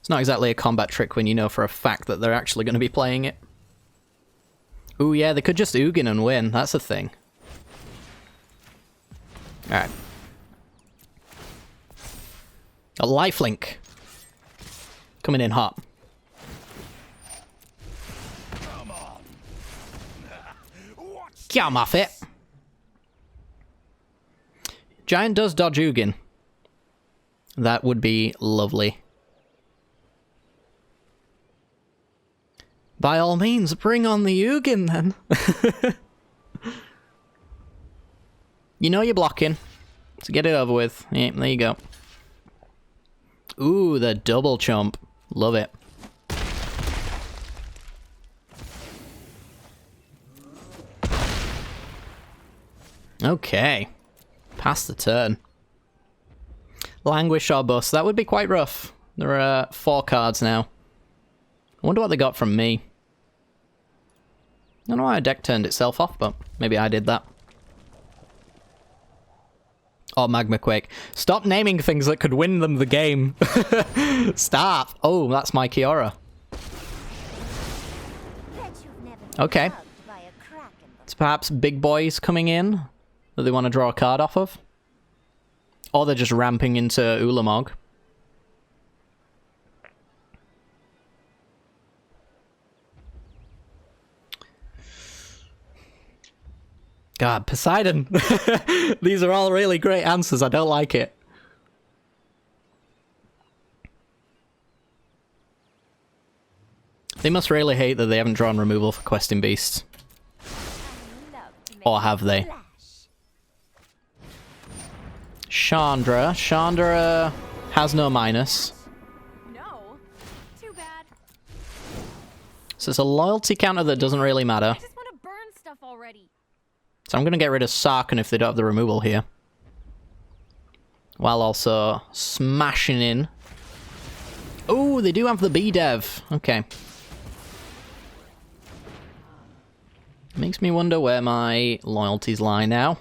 It's not exactly a combat trick when you know for a fact that they're actually going to be playing it. Ooh, yeah, they could just Ugin and win. That's a thing. Alright. A lifelink. Coming in hot. Come off it. Giant does dodge Ugin. That would be lovely. By all means, bring on the Ugin then. You know you're blocking. So get it over with. Yeah, there you go. Ooh, the double chomp. Love it. Okay. Pass the turn. Languish or Bust. That would be quite rough. There are 4 cards now. I wonder what they got from me. I don't know why our deck turned itself off, but maybe I did that. Oh, Magma Quake. Stop naming things that could win them the game. Stop. Oh, that's my Kiora. Okay. It's perhaps big boys coming in that they want to draw a card off of. Or they're just ramping into Ulamog. God, Poseidon. These are all really great answers. I don't like it. They must really hate that they haven't drawn removal for Questing Beasts. Or have they? Chandra. Chandra has no minus. No. Too bad. So it's a loyalty counter that doesn't really matter. I just want to burn stuff already. So I'm going to get rid of Sarkhan if they don't have the removal here. While also smashing in. Oh, they do have the B-Dev. Okay. Makes me wonder where my loyalties lie now.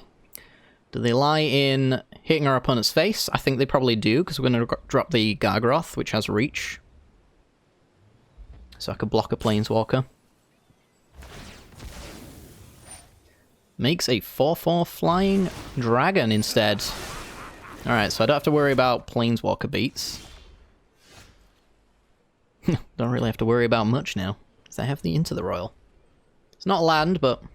Do they lie in hitting our opponent's face? I think they probably do, because we're going to drop the Gargaroth, which has reach. So I could block a Planeswalker. Makes a 4/4 flying dragon instead. Alright, so I don't have to worry about Planeswalker beats. Don't really have to worry about much now, because I have the Into the Royal. It's not land, but I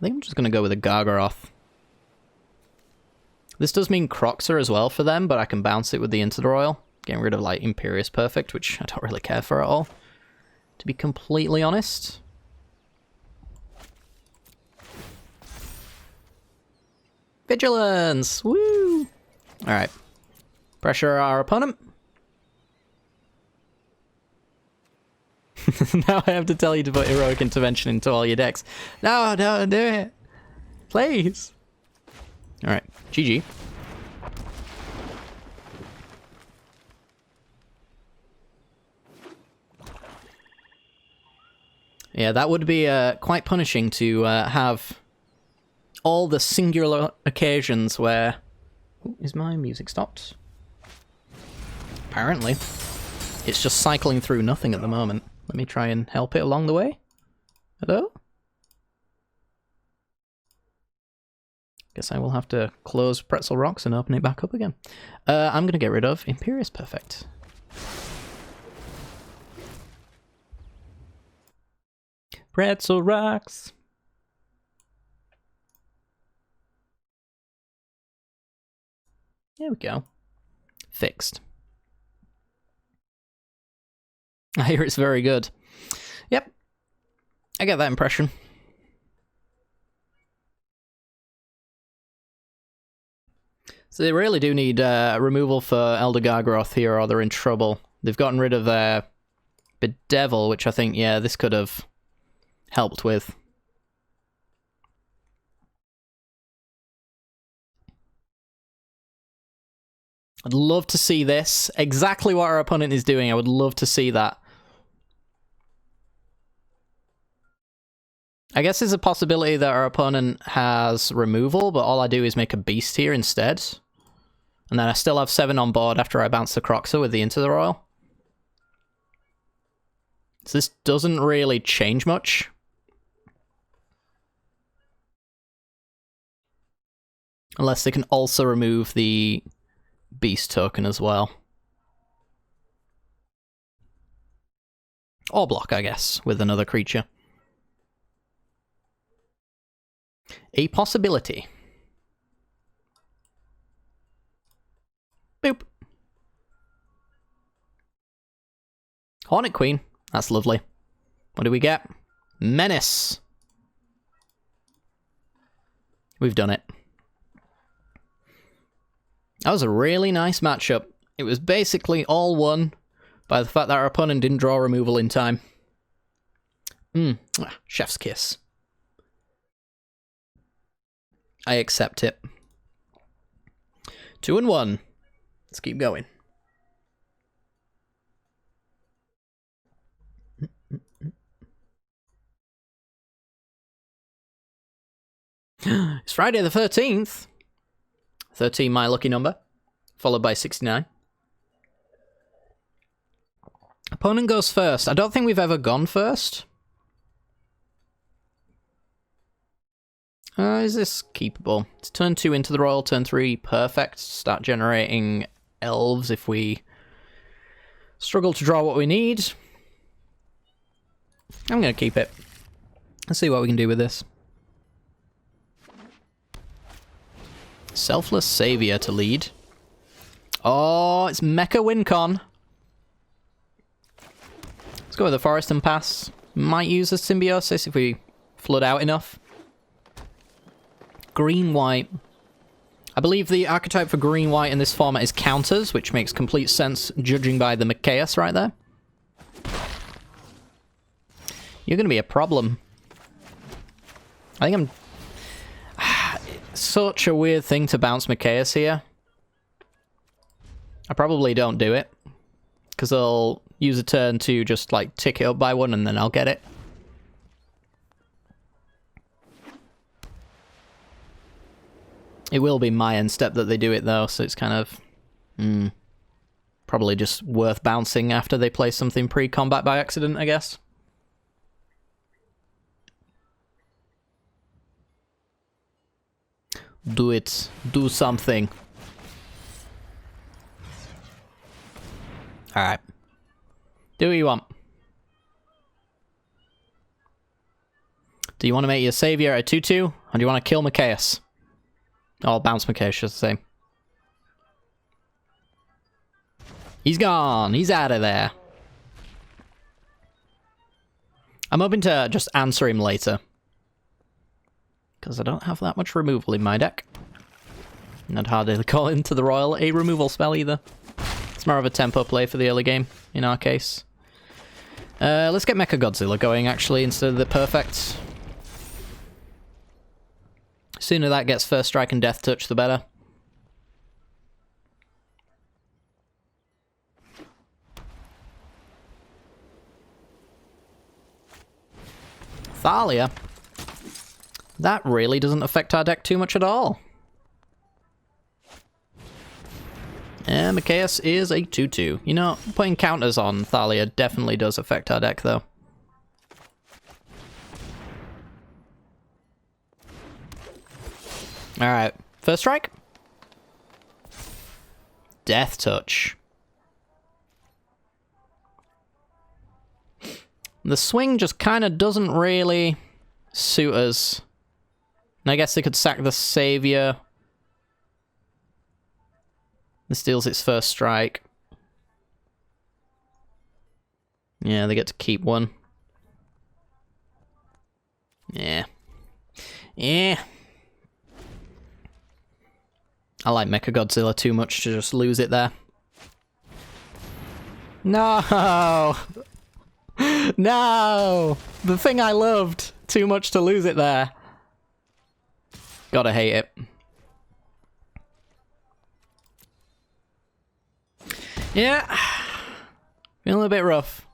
think I'm just going to go with a Gargaroth. This does mean Croxer as well for them, but I can bounce it with the Into the Royal. Getting rid of, like, Imperious Perfect, which I don't really care for at all, to be completely honest. Vigilance! Woo! Alright. Pressure our opponent. Now I have to tell you to put Heroic Intervention into all your decks. No, don't do it. Please. Alright, GG. Yeah, that would be quite punishing to have all the singular occasions where... Ooh, is my music stopped? Apparently. It's just cycling through nothing at the moment. Let me try and help it along the way. Hello? Guess I will have to close Pretzel Rocks and open it back up again. I'm going to get rid of Imperious Perfect. Pretzel Rocks! There we go. Fixed. I hear it's very good. Yep. I get that impression. So they really do need removal for Elder Gargaroth here, or they're in trouble. They've gotten rid of their Bedevil, which I think, yeah, this could have helped with. I'd love to see this. Exactly what our opponent is doing. I would love to see that. I guess there's a possibility that our opponent has removal, but all I do is make a beast here instead. And then I still have 7 on board after I bounce the Croxer with the Into the Royal. So this doesn't really change much. Unless they can also remove the beast token as well. Or block, I guess, with another creature. A possibility. Boop. Hornet Queen. That's lovely. What do we get? Menace. We've done it. That was a really nice matchup. It was basically all won by the fact that our opponent didn't draw removal in time. Chef's kiss. I accept it. 2-1. Let's keep going. It's Friday the 13th. 13, my lucky number, followed by 69. Opponent goes first. I don't think we've ever gone first. Is this keepable? It's turn 2 into the royal, turn 3 perfect. Start generating elves if we struggle to draw what we need. I'm going to keep it. Let's see what we can do with this. Selfless Savior to lead. Oh, it's Mecha Wincon. Let's go with the Forest and Pass. Might use a Symbiosis if we flood out enough. Green-white. I believe the archetype for green-white in this format is counters, which makes complete sense judging by the Mikaeus right there. You're going to be a problem. I think I'm... Such a weird thing to bounce Mikaeus here. I probably don't do it. Because I'll use a turn to just, like, tick it up by 1 and then I'll get it. It will be my end step that they do it, though, so it's kind of... probably just worth bouncing after they play something pre-combat by accident, I guess. Do it. Do something. Alright. Do what you want. Do you want to make your savior a 2-2? Or do you want to kill Mikaeus? Oh, bounce Mikaeus, should I say. He's gone. He's out of there. I'm hoping to just answer him later. Because I don't have that much removal in my deck. Not hard to call into the Royal a removal spell either. It's more of a tempo play for the early game, in our case. Let's get Mechagodzilla going, actually, instead of the perfect. Sooner that gets first strike and death touch, the better. Thalia. That really doesn't affect our deck too much at all. And Mikaeus is a 2-2. You know, putting counters on Thalia definitely does affect our deck, though. Alright, first strike. Death touch. The swing just kind of doesn't really suit us. And I guess they could sack the Savior. This steals its first strike. Yeah, they get to keep one. Yeah. Yeah. I like Mechagodzilla too much to just lose it there. No! No! The thing I loved. Too much to lose it there. Gotta hate it. Yeah. Feeling a bit rough.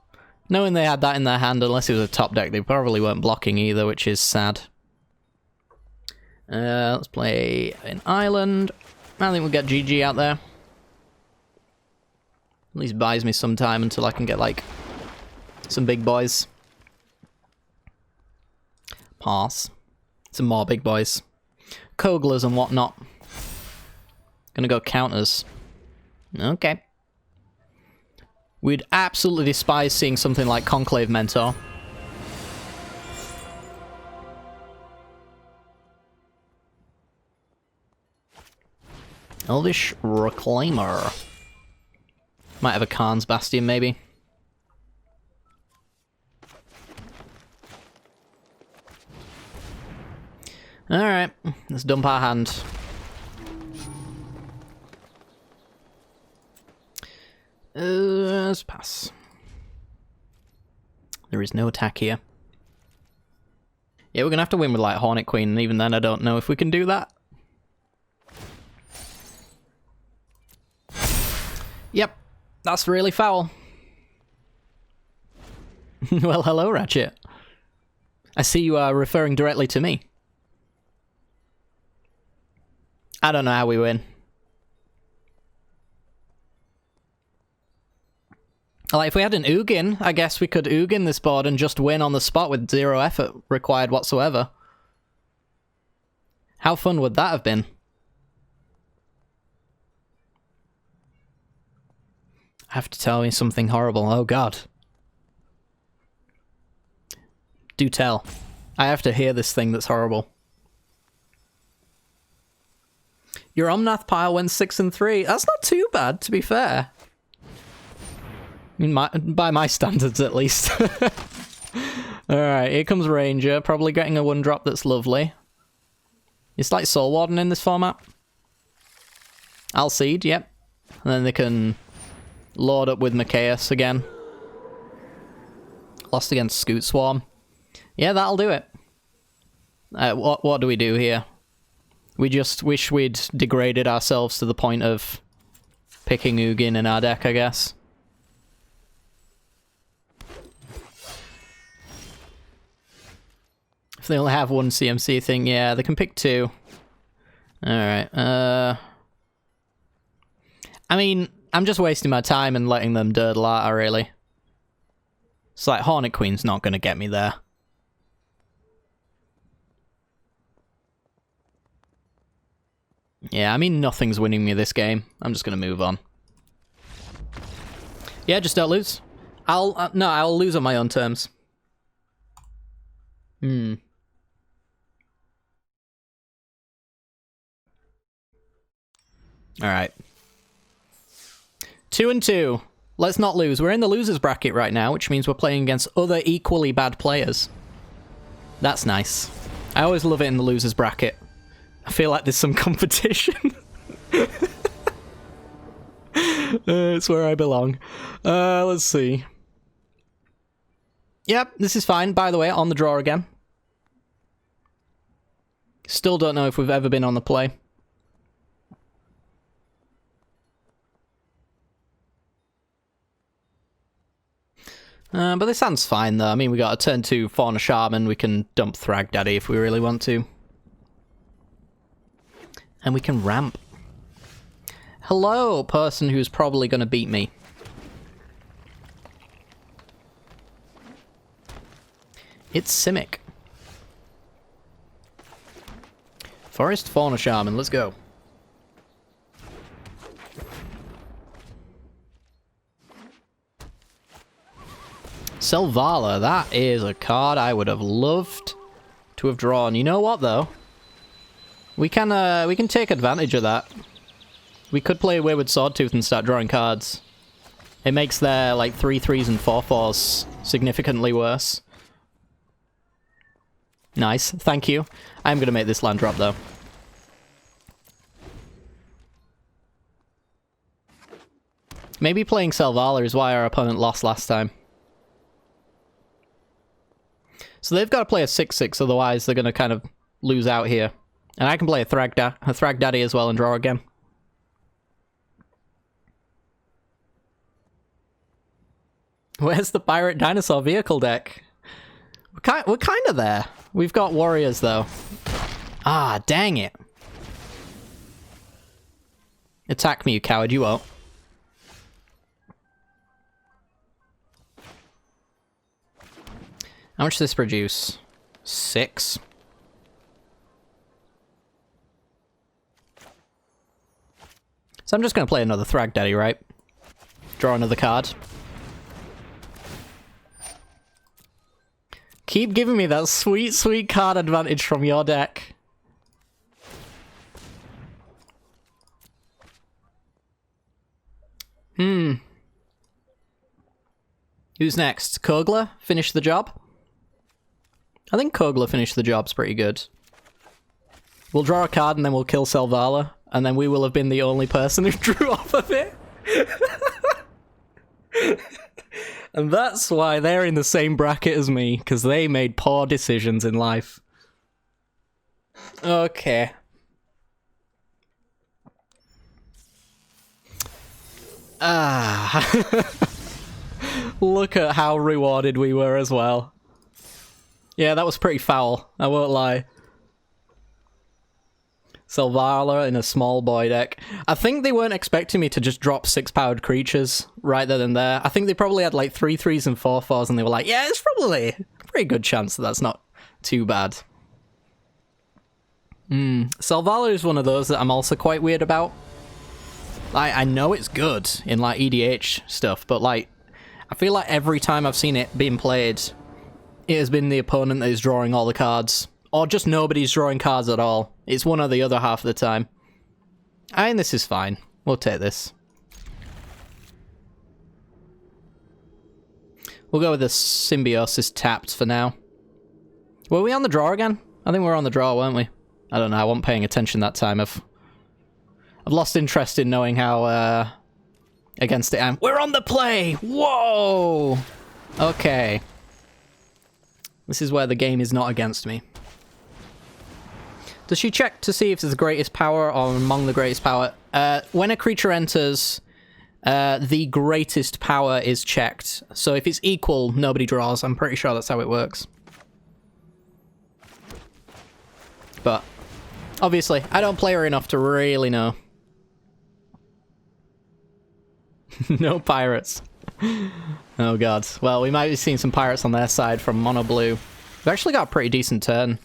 Knowing they had that in their hand, unless it was a top deck, they probably weren't blocking either, which is sad. Let's play an island. I think we'll get GG out there. At least buys me some time until I can get, like, some big boys. Pass. Some more big boys. Koglers and whatnot. Gonna go counters. Okay. We'd absolutely despise seeing something like Conclave Mentor. Elvish Reclaimer. Might have a Khan's Bastion, maybe. Alright, let's dump our hand. Let's pass. There is no attack here. Yeah, we're gonna have to win with, like, Hornet Queen, and even then I don't know if we can do that. Yep, that's really foul. Well, hello, Ratchet. I see you are referring directly to me. I don't know how we win. Like, if we had an Ugin, I guess we could Ugin this board and just win on the spot with 0 effort required whatsoever. How fun would that have been? I have to tell you something horrible. Oh, God. Do tell. I have to hear this thing that's horrible. Your Omnath pile went 6 and 3. That's not too bad, to be fair. I mean, by my standards, at least. Alright, here comes Ranger. Probably getting a 1-drop that's lovely. It's like Soul Warden in this format. Alseed, yep. And then they can load up with Machias again. Lost against Scoot Swarm. Yeah, that'll do it. What do we do here? We just wish we'd degraded ourselves to the point of picking Ugin in our deck, I guess. If they only have one CMC thing, yeah, they can pick 2. Alright, I mean, I'm just wasting my time and letting them durdle out, really. It's like, Hornet Queen's not gonna get me there. Yeah, I mean, nothing's winning me this game. I'm just gonna move on. Yeah, just don't lose. No, I'll lose on my own terms. Alright. 2 and 2. Let's not lose. We're in the losers bracket right now, which means we're playing against other equally bad players. That's nice. I always love it in the losers bracket. I feel like there's some competition. It's where I belong. Let's see. Yep, this is fine. By the way, on the draw again. Still don't know if we've ever been on the play. But this hand's fine, though. I mean, we got a turn 2 Fauna Shaman. We can dump Thrag Daddy if we really want to. And we can ramp. Hello, person who's probably going to beat me. It's Simic. Forest Fauna Shaman, let's go. Selvala, that is a card I would have loved to have drawn. You know what, though? We can take advantage of that. We could play Wayward Swordtooth and start drawing cards. It makes their, like, 3/3s and 4/4s significantly worse. Nice, thank you. I'm gonna make this land drop, though. Maybe playing Selvala is why our opponent lost last time. So they've got to play a 6/6, otherwise they're gonna kind of lose out here. And I can play a Thrag Daddy as well and draw again. Where's the Pirate Dinosaur vehicle deck? We're kind of there. We've got warriors, though. Ah, dang it. Attack me, you coward. You won't. How much does this produce? 6. So I'm just going to play another Thrag Daddy, right? Draw another card. Keep giving me that sweet, sweet card advantage from your deck. Who's next? Kogla? Finish the job? I think Kogla finished the job's pretty good. We'll draw a card and then we'll kill Selvala, and then we will have been the only person who drew off of it. And that's why they're in the same bracket as me, because they made poor decisions in life. Okay. Look at how rewarded we were as well. Yeah, that was pretty foul, I won't lie. Selvala in a small boy deck. I think they weren't expecting me to just drop 6-powered creatures right then and there. I think they probably had like 3 3s and 4 4s, and they were like, yeah, it's probably a pretty good chance that that's not too bad. Selvala is one of those that I'm also quite weird about. Like, I know it's good in like EDH stuff, but like, I feel like every time I've seen it being played, it has been the opponent that is drawing all the cards. Or just nobody's drawing cards at all. It's one or the other half of the time. I mean, this is fine. We'll take this. We'll go with the Symbiosis tapped for now. Were we on the draw again? I think we were on the draw, weren't we? I don't know, I wasn't paying attention that time. I've lost interest in knowing how against it I am. We're on the play! Whoa! Okay. This is where the game is not against me. Does she check to see if it's the greatest power or among the greatest power? When a creature enters, the greatest power is checked. So if it's equal, nobody draws. I'm pretty sure that's how it works. But, obviously, I don't play her enough to really know. No pirates. Oh god. Well, we might be seeing some pirates on their side from Mono Blue. We've actually got a pretty decent turn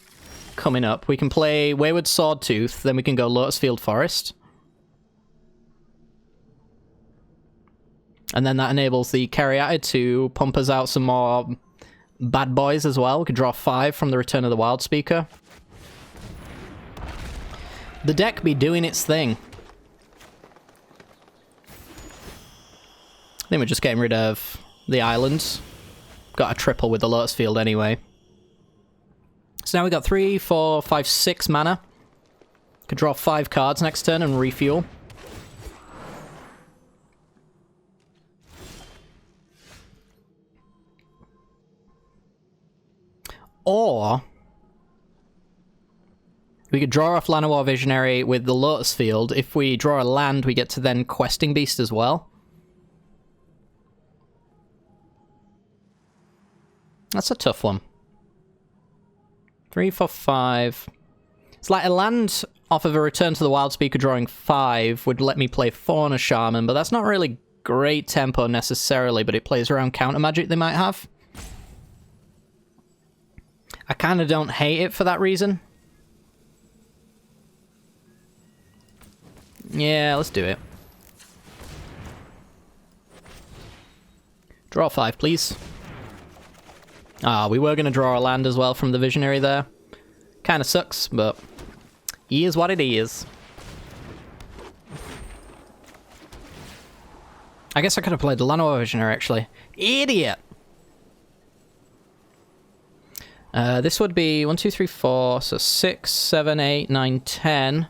coming up. We can play Wayward Swordtooth, then we can go Lotusfield Forest. And then that enables the Caryatid to pump us out some more bad boys as well. We can draw 5 from the Return of the Wild Speaker. The deck be doing its thing. I think we're just getting rid of the islands. Got a triple with the Lotusfield anyway. So now we got 3, 4, 5, 6 mana. Could draw 5 cards next turn and refuel. Or we could draw off Llanowar Visionary with the Lotusfield. If we draw a land, we get to then Questing Beast as well. That's a tough one. 3, 4, 5. It's like a land off of a Return to the Wild Speaker drawing 5 would let me play Fauna Shaman, but that's not really great tempo necessarily, but it plays around counter magic they might have. I kind of don't hate it for that reason. Yeah, let's do it. Draw 5, please. Ah, we were going to draw a land as well from the Visionary there. Kind of sucks, but he is what it is. I guess I could have played the Llanowar Visionary, actually. Idiot! This would be 1, 2, 3, 4, so 6, 7, 8, 9, 10.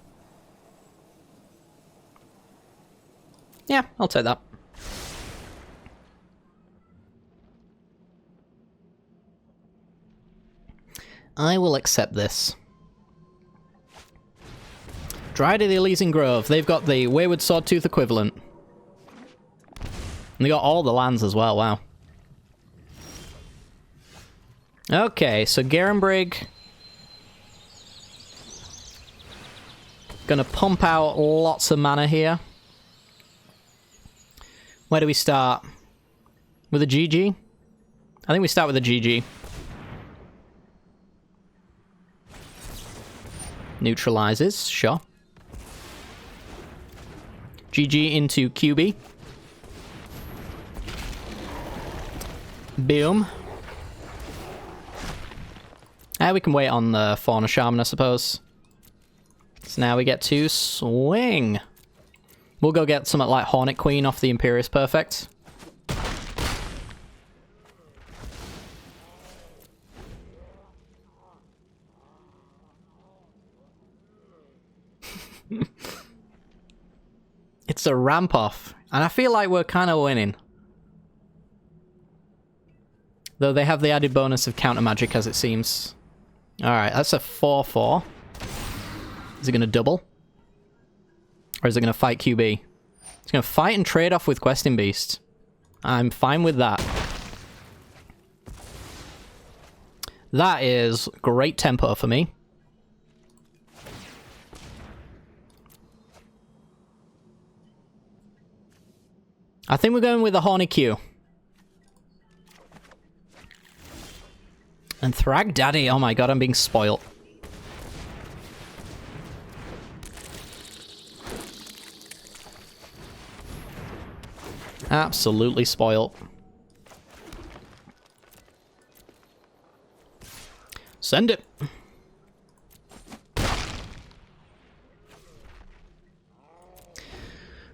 Yeah, I'll take that. I will accept this. Dryad of the Elysian Grove. They've got the Wayward Swordtooth equivalent. And they got all the lands as well, wow. Okay, so Garenbrig. Gonna pump out lots of mana here. Where do we start? With a GG? I think we start with a GG. Neutralizes, sure. GG into QB. Boom. We can wait on the Fauna Shaman, I suppose. So now we get to swing. We'll go get something like Hornet Queen off the Imperious Perfect. It's a ramp off, and I feel like we're kind of winning. Though they have the added bonus of counter magic, as it seems. Alright, that's a 4-4. Is it going to double? Or is it going to fight QB? It's going to fight and trade off with Questing Beast. I'm fine with that. That is great tempo for me. I think we're going with the Horny Q. And Thrag Daddy, oh my god, I'm being spoilt. Absolutely spoilt. Send it.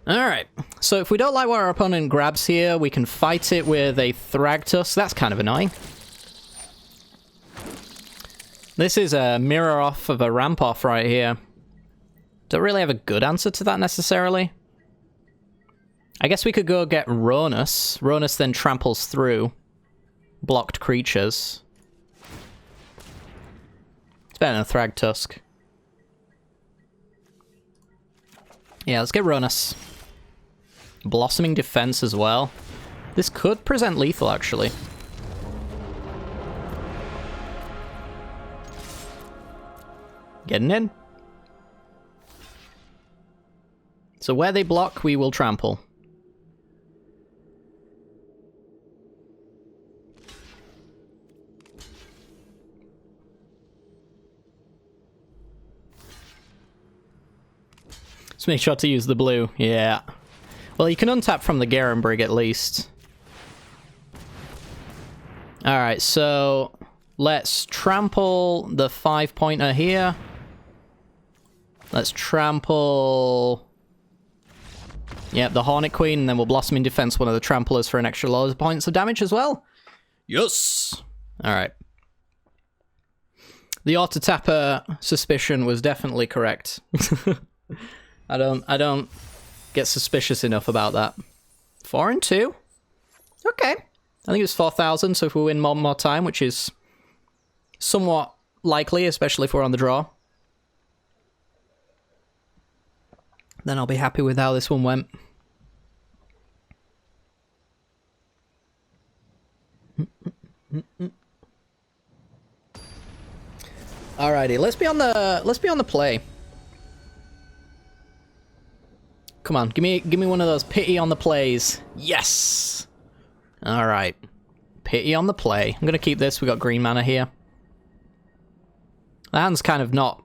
Alright, so if we don't like what our opponent grabs here, we can fight it with a Thragtusk. That's kind of annoying. This is a mirror off of a ramp off right here. Don't really have a good answer to that necessarily. I guess we could go get Ronus. Ronus then tramples through blocked creatures. It's better than Thragtusk. Yeah, let's get Ronus. Blossoming Defense as well. This could present lethal, actually. Getting in. So where they block, we will trample. Let's make sure to use the blue. Yeah. Well, you can untap from the Garen Brig at least. Alright, so let's trample the 5-pointer here. Let's trample... Yep, the Hornet Queen, and then we'll Blossoming Defense one of the tramplers for an extra loads of points of damage as well. Yes! Alright. The auto-tapper suspicion was definitely correct. I don't get suspicious enough about that. 4 and 2? Okay. I think it's 4,000, so if we win one more time, which is somewhat likely, especially if we're on the draw, then I'll be happy with how this one went. Alrighty, let's be on the play. Come on, give me one of those pity on the plays. Yes. All right, pity on the play. I'm gonna keep this. We got green mana here. The hand's kind of not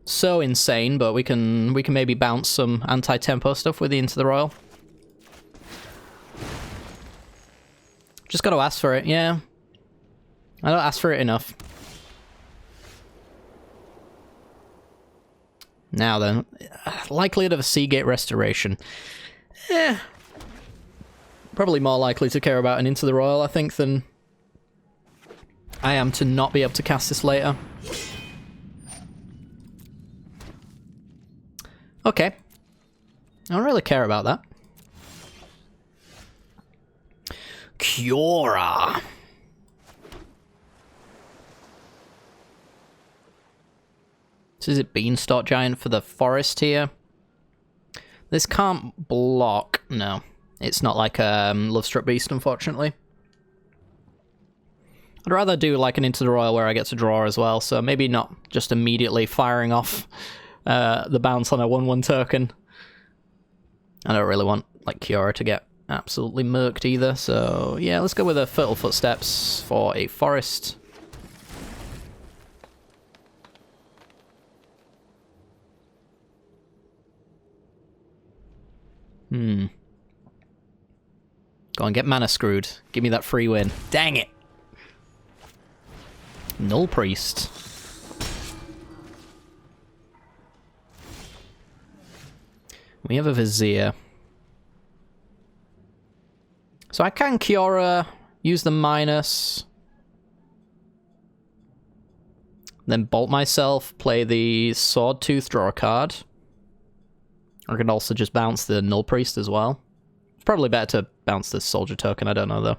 so insane, but we can maybe bounce some anti-tempo stuff with the Into the Royal. Just got to ask for it. Yeah, I don't ask for it enough. Now then, likelihood of a Seagate restoration. Probably more likely to care about an Into the Royal, I think, than I am to not be able to cast this later. Okay. I don't really care about that. Kiora. So is it Beanstalk Giant for the forest here? This can't block. No. It's not like Lovestruck Beast, unfortunately. I'd rather do like an Into the Royal where I get to draw as well, so maybe not just immediately firing off the bounce on a 1/1 token. I don't really want like Kiora to get absolutely murked either, so yeah, let's go with a Fertile Footsteps for a forest. Go on, get mana screwed. Give me that free win. Dang it! Null Priest. We have a Vizier. So I can Kiora, use the minus, then bolt myself, play the Sword Tooth, draw a card. I can also just bounce the Null Priest as well. It's probably better to bounce this Soldier token, I don't know though.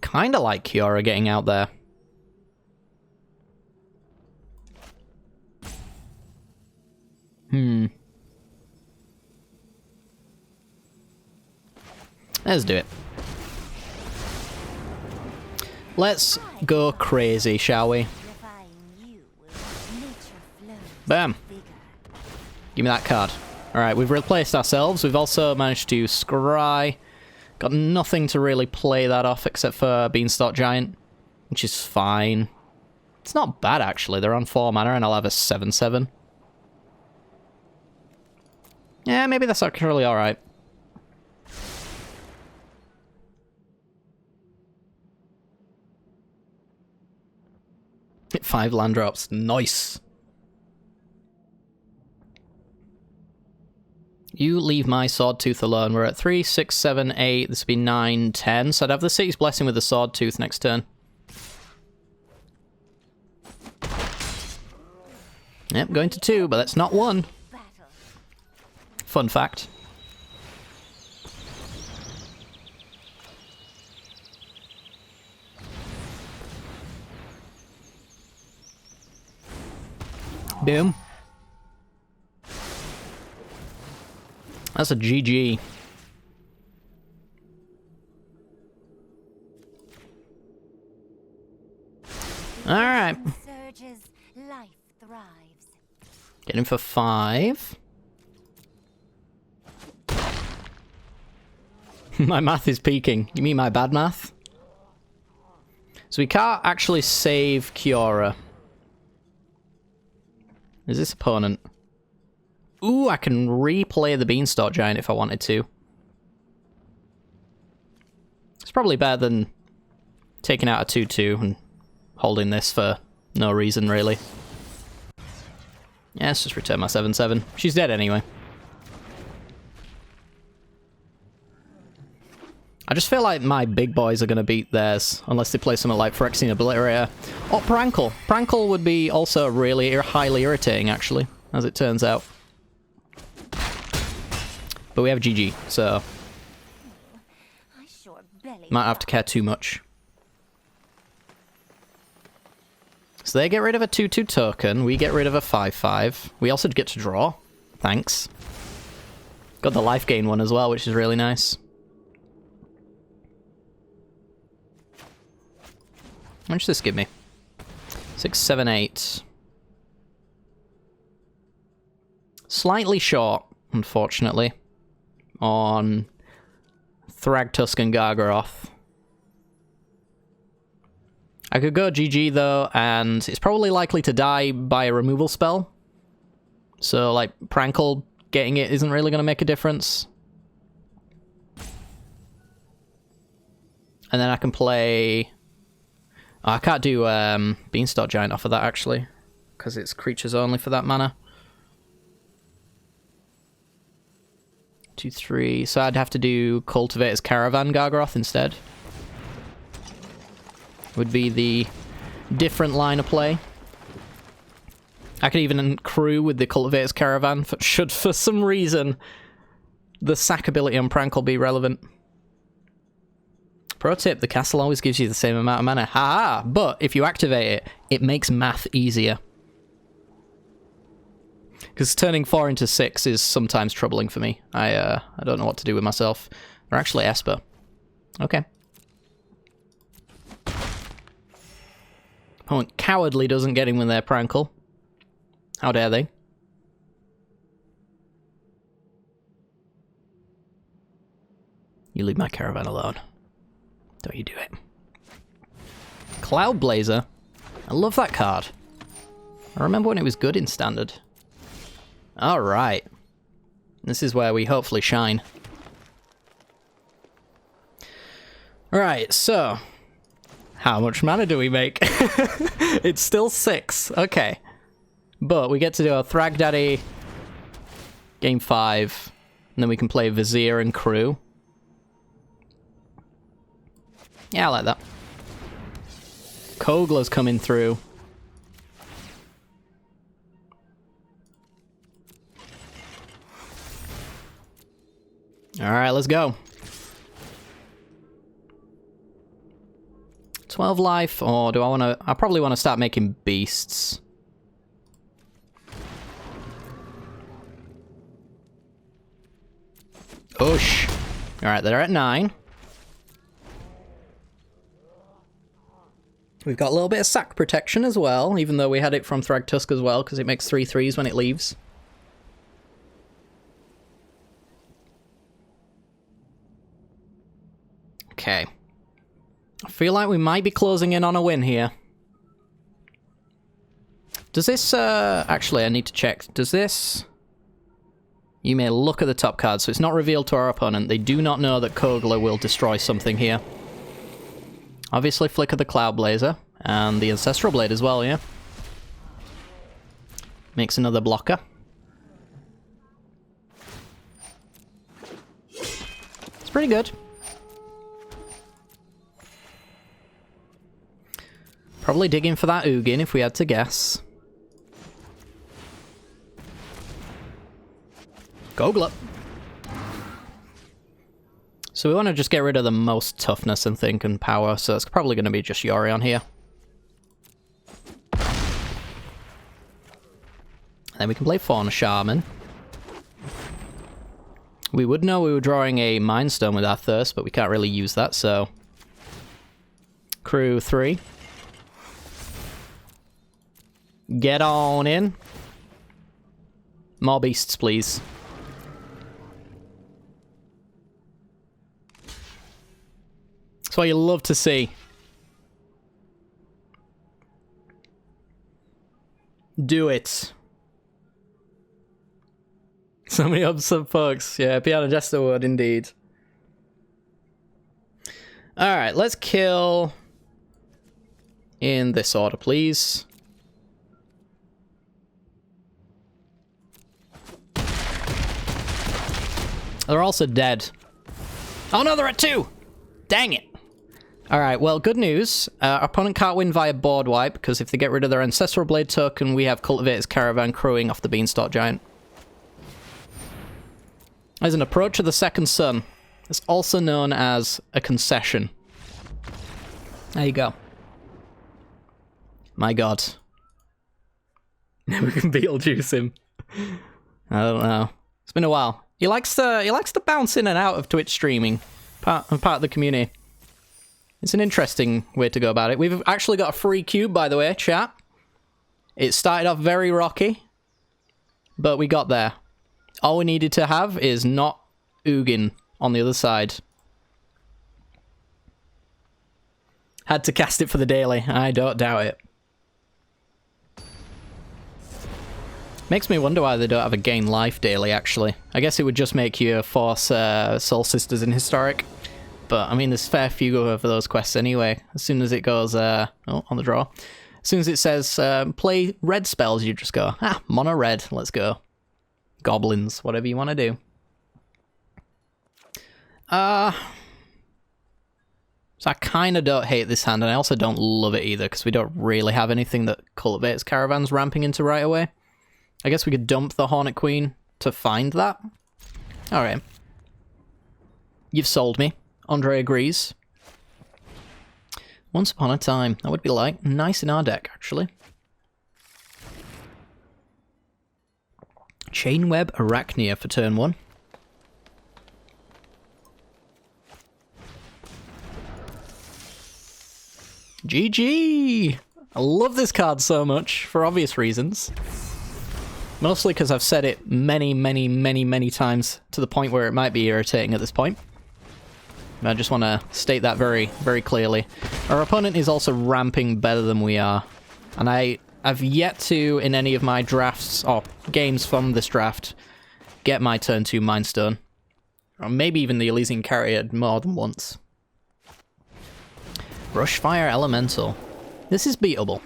Kinda like Kiora getting out there. Let's do it. Let's go crazy, shall we? Bam. Give me that card. Alright, we've replaced ourselves. We've also managed to scry. Got nothing to really play that off except for Beanstalk Giant, which is fine. It's not bad, actually. They're on 4 mana, and I'll have a 7/7. Yeah, maybe that's actually alright. Hit 5 land drops. Nice. You leave my Swordtooth alone. We're at 3, 6, 7, 8. This would be 9, 10. So I'd have the City's Blessing with the Swordtooth next turn. Yep, going to 2, but that's not 1. Fun fact. Boom. That's a GG. Alright. Surges, life thrives. Get him for 5. My math is peaking. You mean my bad math? So we can't actually save Kiora. Is this opponent? Ooh, I can replay the Beanstalk Giant if I wanted to. It's probably better than taking out a 2/2 and holding this for no reason, really. Yeah, let's just return my 7/7. She's dead anyway. I just feel like my big boys are going to beat theirs, unless they play something like Phyrexian Obliterator. Or Prankle. Prankle would be also really highly irritating, actually, as it turns out. But we have GG, so I sure belly might have to care too much. So they get rid of a 2/2 token, we get rid of a 5/5. We also get to draw. Thanks. Got the life gain one as well, which is really nice. How much does this give me? 6, 7, 8. Slightly short, unfortunately, on Thragtusk and Gargaroth. I could go GG though, and it's probably likely to die by a removal spell. So, like, Prankle getting it isn't really going to make a difference. And then I can play... Oh, I can't do Beanstalk Giant off of that, actually, because it's creatures only for that mana. 2, 3. So I'd have to do Cultivator's Caravan Gargaroth instead. Would be the different line of play. I could even crew with the Cultivator's Caravan, should for some reason the sack ability on Prankle be relevant. Pro tip, the castle always gives you the same amount of mana. Ha! But if you activate it, it makes math easier. Because turning 4 into 6 is sometimes troubling for me. I don't know what to do with myself. Or actually Esper. Okay. Opponent cowardly doesn't get in with their Prankle. How dare they? You leave my caravan alone. Don't you do it. Cloud Blazer. I love that card. I remember when it was good in Standard. Alright. This is where we hopefully shine. Alright, so... how much mana do we make? It's still 6. Okay. But we get to do a Thrag Daddy... Game 5. And then we can play Vizier and Crew. Yeah, I like that. Kogla's coming through. Alright, let's go. 12 life, or do I want to... I probably want to start making beasts. Oosh. Alright, they're at 9. We've got a little bit of sack protection as well, even though we had it from Thragtusk as well, because it makes 3/3s when it leaves. I feel like we might be closing in on a win here. Does this, actually, I need to check. Does this... You may look at the top card, so it's not revealed to our opponent. They do not know that Kogler will destroy something here. Obviously, Flicker the Cloud Blazer, and the Ancestral Blade as well, yeah. Makes another blocker. It's pretty good. Probably digging for that Ugin if we had to guess. Gogla. So we want to just get rid of the most toughness and think and power, so it's probably going to be just Yorion here. And then we can play Fauna Shaman. We would know we were drawing a Mind Stone with our Thirst, but we can't really use that, so... Crew 3. Get on in. More beasts, please. That's what you love to see. Do it. So many upsub folks. Yeah, PianoJester would indeed. Alright, let's kill in this order, please. They're also dead. Oh no, they're at 2! Dang it! Alright, well, good news. Our opponent can't win via board wipe, because if they get rid of their Ancestral Blade token, we have Cultivator's Caravan crowing off the Beanstalk Giant. There's an Approach of the Second Sun. It's also known as a concession. There you go. My god. We can Beetlejuice him. I don't know. It's been a while. He likes to bounce in and out of Twitch streaming. Part of the community. It's an interesting way to go about it. We've actually got a free cube, by the way, chat. It started off very rocky, but we got there. All we needed to have is not Ugin on the other side. Had to cast it for the daily. I don't doubt it. Makes me wonder why they don't have a gain life daily, actually. I guess it would just make you force Soul Sisters in Historic. But, I mean, there's fair few of those quests anyway. As soon as it goes, oh, on the draw. As soon as it says, play red spells, you just go, mono red, let's go. Goblins, whatever you want to do. So I kind of don't hate this hand, and I also don't love it either, because we don't really have anything that cultivates caravans ramping into right away. I guess we could dump the Hornet Queen to find that. Alright. You've sold me. Andre agrees. Once upon a time. That would be like nice in our deck, actually. Chainweb Arachnia for turn 1. GG! I love this card so much, for obvious reasons. Mostly because I've said it many times to the point where it might be irritating at this point. I just want to state that very clearly. Our opponent is also ramping better than we are. And I've yet to, in any of my drafts, or games from this draft, get my turn 2 Mind Stone. Or maybe even the Elysian Carrier more than once. Brushfire Elemental. This is beatable.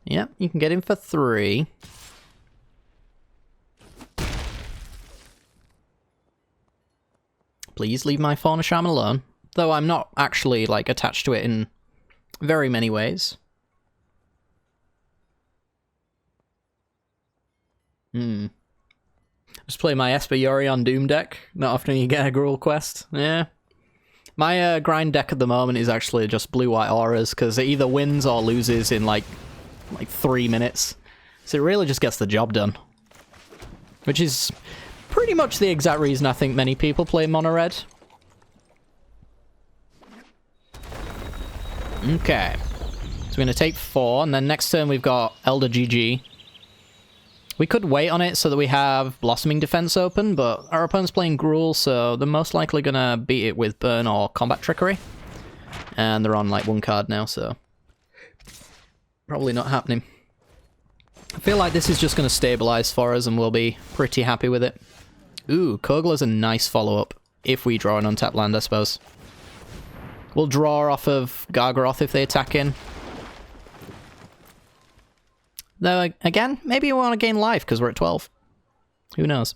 Yep, you can get him for 3. Please leave my Fauna Shaman alone. Though I'm not actually, like, attached to it in very many ways. Just play my Esper Yorion Doom deck. Not often you get a Gruul quest. Yeah. My grind deck at the moment is actually just blue-white auras, because it either wins or loses in, like 3 minutes. So it really just gets the job done. Which is pretty much the exact reason I think many people play mono red. Okay. So we're going to take 4, and then next turn we've got Elder GG. We could wait on it so that we have Blossoming Defense open, but our opponent's playing Gruul, so they're most likely going to beat it with Burn or Combat Trickery. And they're on like 1 card now, so probably not happening. I feel like this is just going to stabilize for us and we'll be pretty happy with it. Ooh, Kogla's a nice follow-up, if we draw an untapped land, I suppose. We'll draw off of Gargaroth if they attack in. Though, again, maybe we want to gain life because we're at 12. Who knows?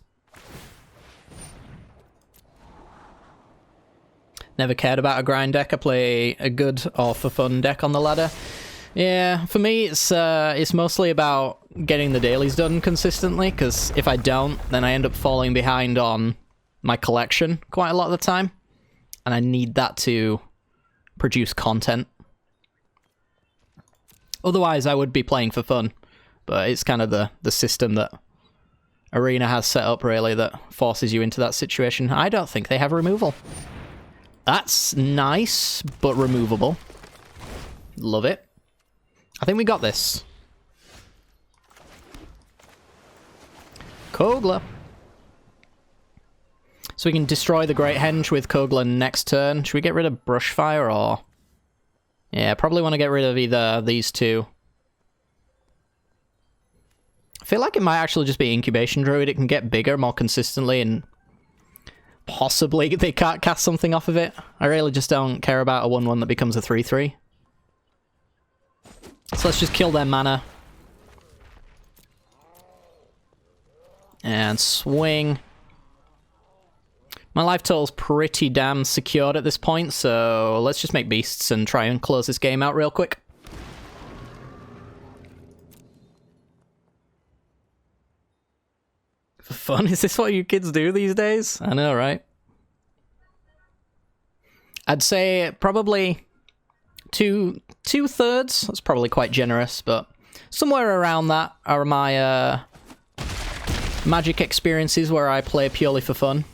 Never cared about a grind deck. I play a good or for fun deck on the ladder. Yeah, for me, it's mostly about getting the dailies done consistently, because if I don't, then I end up falling behind on my collection quite a lot of the time. And I need that to produce content. Otherwise, I would be playing for fun. But it's kind of the system that Arena has set up, really, that forces you into that situation. I don't think they have removal. That's nice, but removable. Love it. I think we got this. Kogla. So we can destroy the Great Henge with Kogla next turn. Should we get rid of Brushfire or... Yeah, probably want to get rid of either these two. I feel like it might actually just be Incubation Druid. It can get bigger more consistently and possibly they can't cast something off of it. I really just don't care about a 1-1 that becomes a 3-3. So let's just kill their mana. And swing. My life total's pretty damn secured at this point, so let's just make beasts and try and close this game out real quick. For fun? Is this what you kids do these days? I know, right? I'd say probably two-thirds. That's probably quite generous, but somewhere around that are my Magic experiences where I play purely for fun.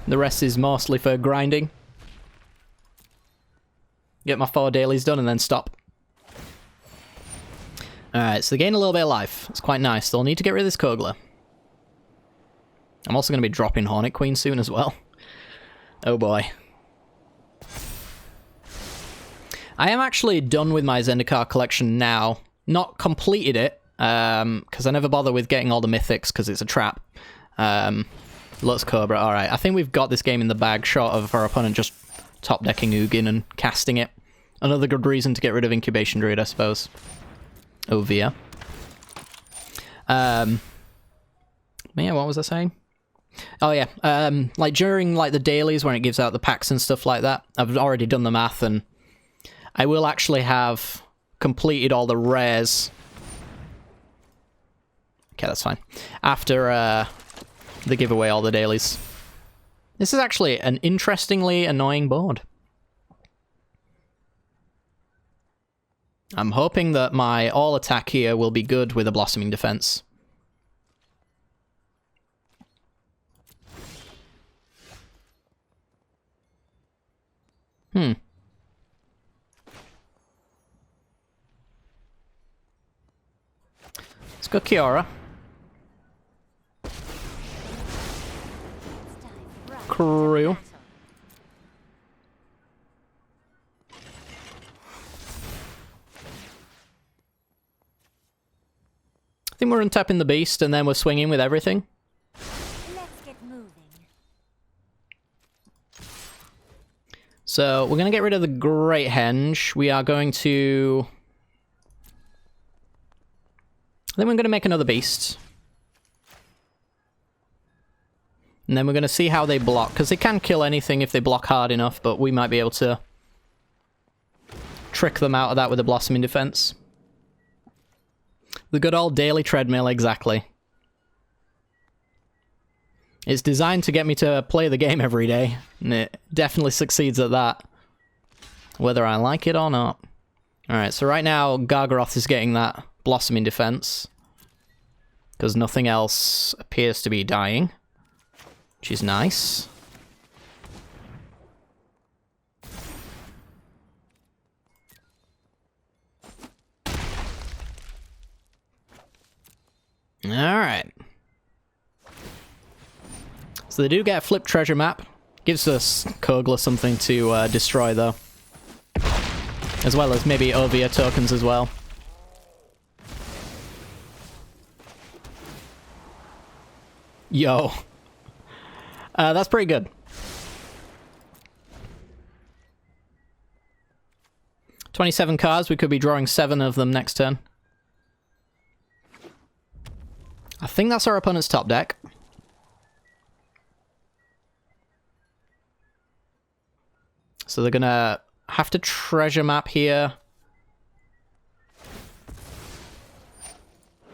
The rest is mostly for grinding. Get my 4 dailies done and then stop. Alright, so they gain a little bit of life. It's quite nice. They'll need to get rid of this Kogla. I'm also going to be dropping Hornet Queen soon as well. Oh boy. I am actually done with my Zendikar collection now. Not completed it, because I never bother with getting all the mythics, because it's a trap. Lutz Cobra, alright. I think we've got this game in the bag, short of our opponent just top-decking Ugin and casting it. Another good reason to get rid of Incubation Druid, I suppose. Ovia. Yeah, what was I saying? Oh yeah, like during like the dailies when it gives out the packs and stuff like that, I've already done the math and I will actually have completed all the rares. Okay, that's fine. After they give away all the dailies. This is actually an interestingly annoying board. I'm hoping that my all attack here will be good with a Blossoming Defense. Let's go Kiora. Crew. I think we're untapping the beast and then we're swinging with everything. Let's get moving. So we're going to get rid of the Great Henge. We are going to... Then we're going to make another beast. And then we're going to see how they block, because they can kill anything if they block hard enough, but we might be able to trick them out of that with a Blossoming Defense. The good old daily treadmill, exactly. It's designed to get me to play the game every day, and it definitely succeeds at that. Whether I like it or not. Alright, so right now, Gargaroth is getting that Blossoming Defense. Because nothing else appears to be dying. Which is nice. Alright. So they do get a flip treasure map. Gives us Kogla something to destroy, though. As well as maybe Ovia tokens as well. Yo. That's pretty good. 27 cards, we could be drawing 7 of them next turn. I think that's our opponent's top deck. So they're gonna have to treasure map here.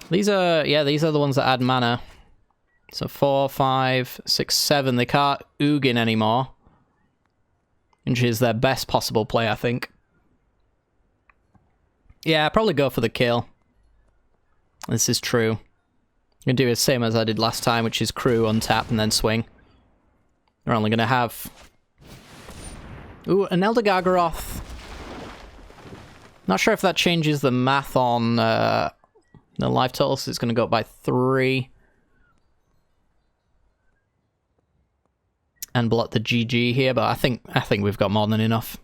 These are, yeah, these are the ones that add mana. So 4, 5, 6, 7. They can't Ugin anymore. Which is their best possible play, I think. Yeah, I'd probably go for the kill. This is true. I'm going to do the same as I did last time, which is crew, untap, and then swing. We're only going to have... Ooh, an Elder Gargaroth. Not sure if that changes the math on the life total, so it's going to go up by 3. And block the GG here, but I think we've got more than enough.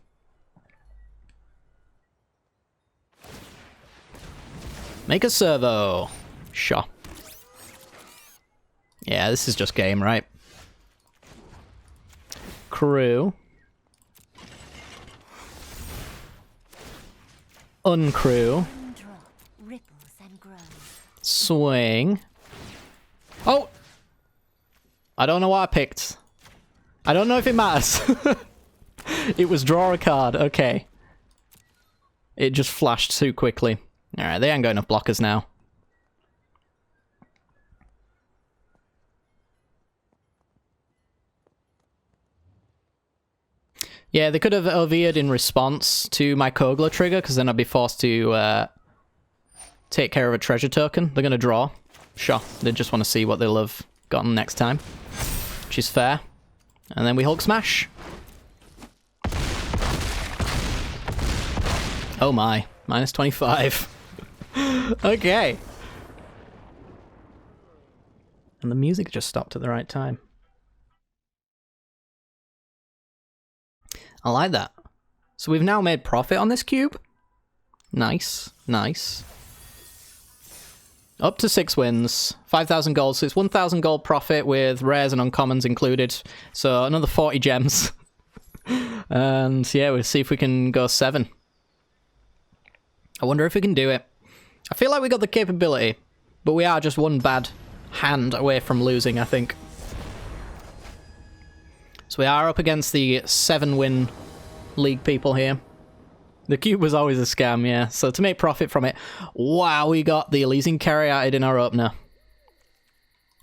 Make a servo. Sure. Yeah, this is just game, right? Crew. Uncrew. Swing. Oh! I don't know what I picked. I don't know if it matters. It was draw a card. Okay. It just flashed too quickly. Alright, they ain't got enough blockers now. Yeah, they could have OV'd in response to my Kogla trigger, because then I'd be forced to take care of a treasure token. They're going to draw. Sure, they just want to see what they'll have gotten next time. Which is fair. And then we Hulk Smash. Oh my. Minus 25. Okay. And the music just stopped at the right time. I like that. So we've now made profit on this cube. Nice. Nice. Up to 6 wins. 5,000 gold. So it's 1,000 gold profit with rares and uncommons included. So another 40 gems. And yeah, we'll see if we can go 7. I wonder if we can do it. I feel like we got the capability, but we are just one bad hand away from losing, I think. So we are up against the 7-win league people here. The cube was always a scam, yeah. So to make profit from it, wow, we got the Elysian Caryatid in our opener.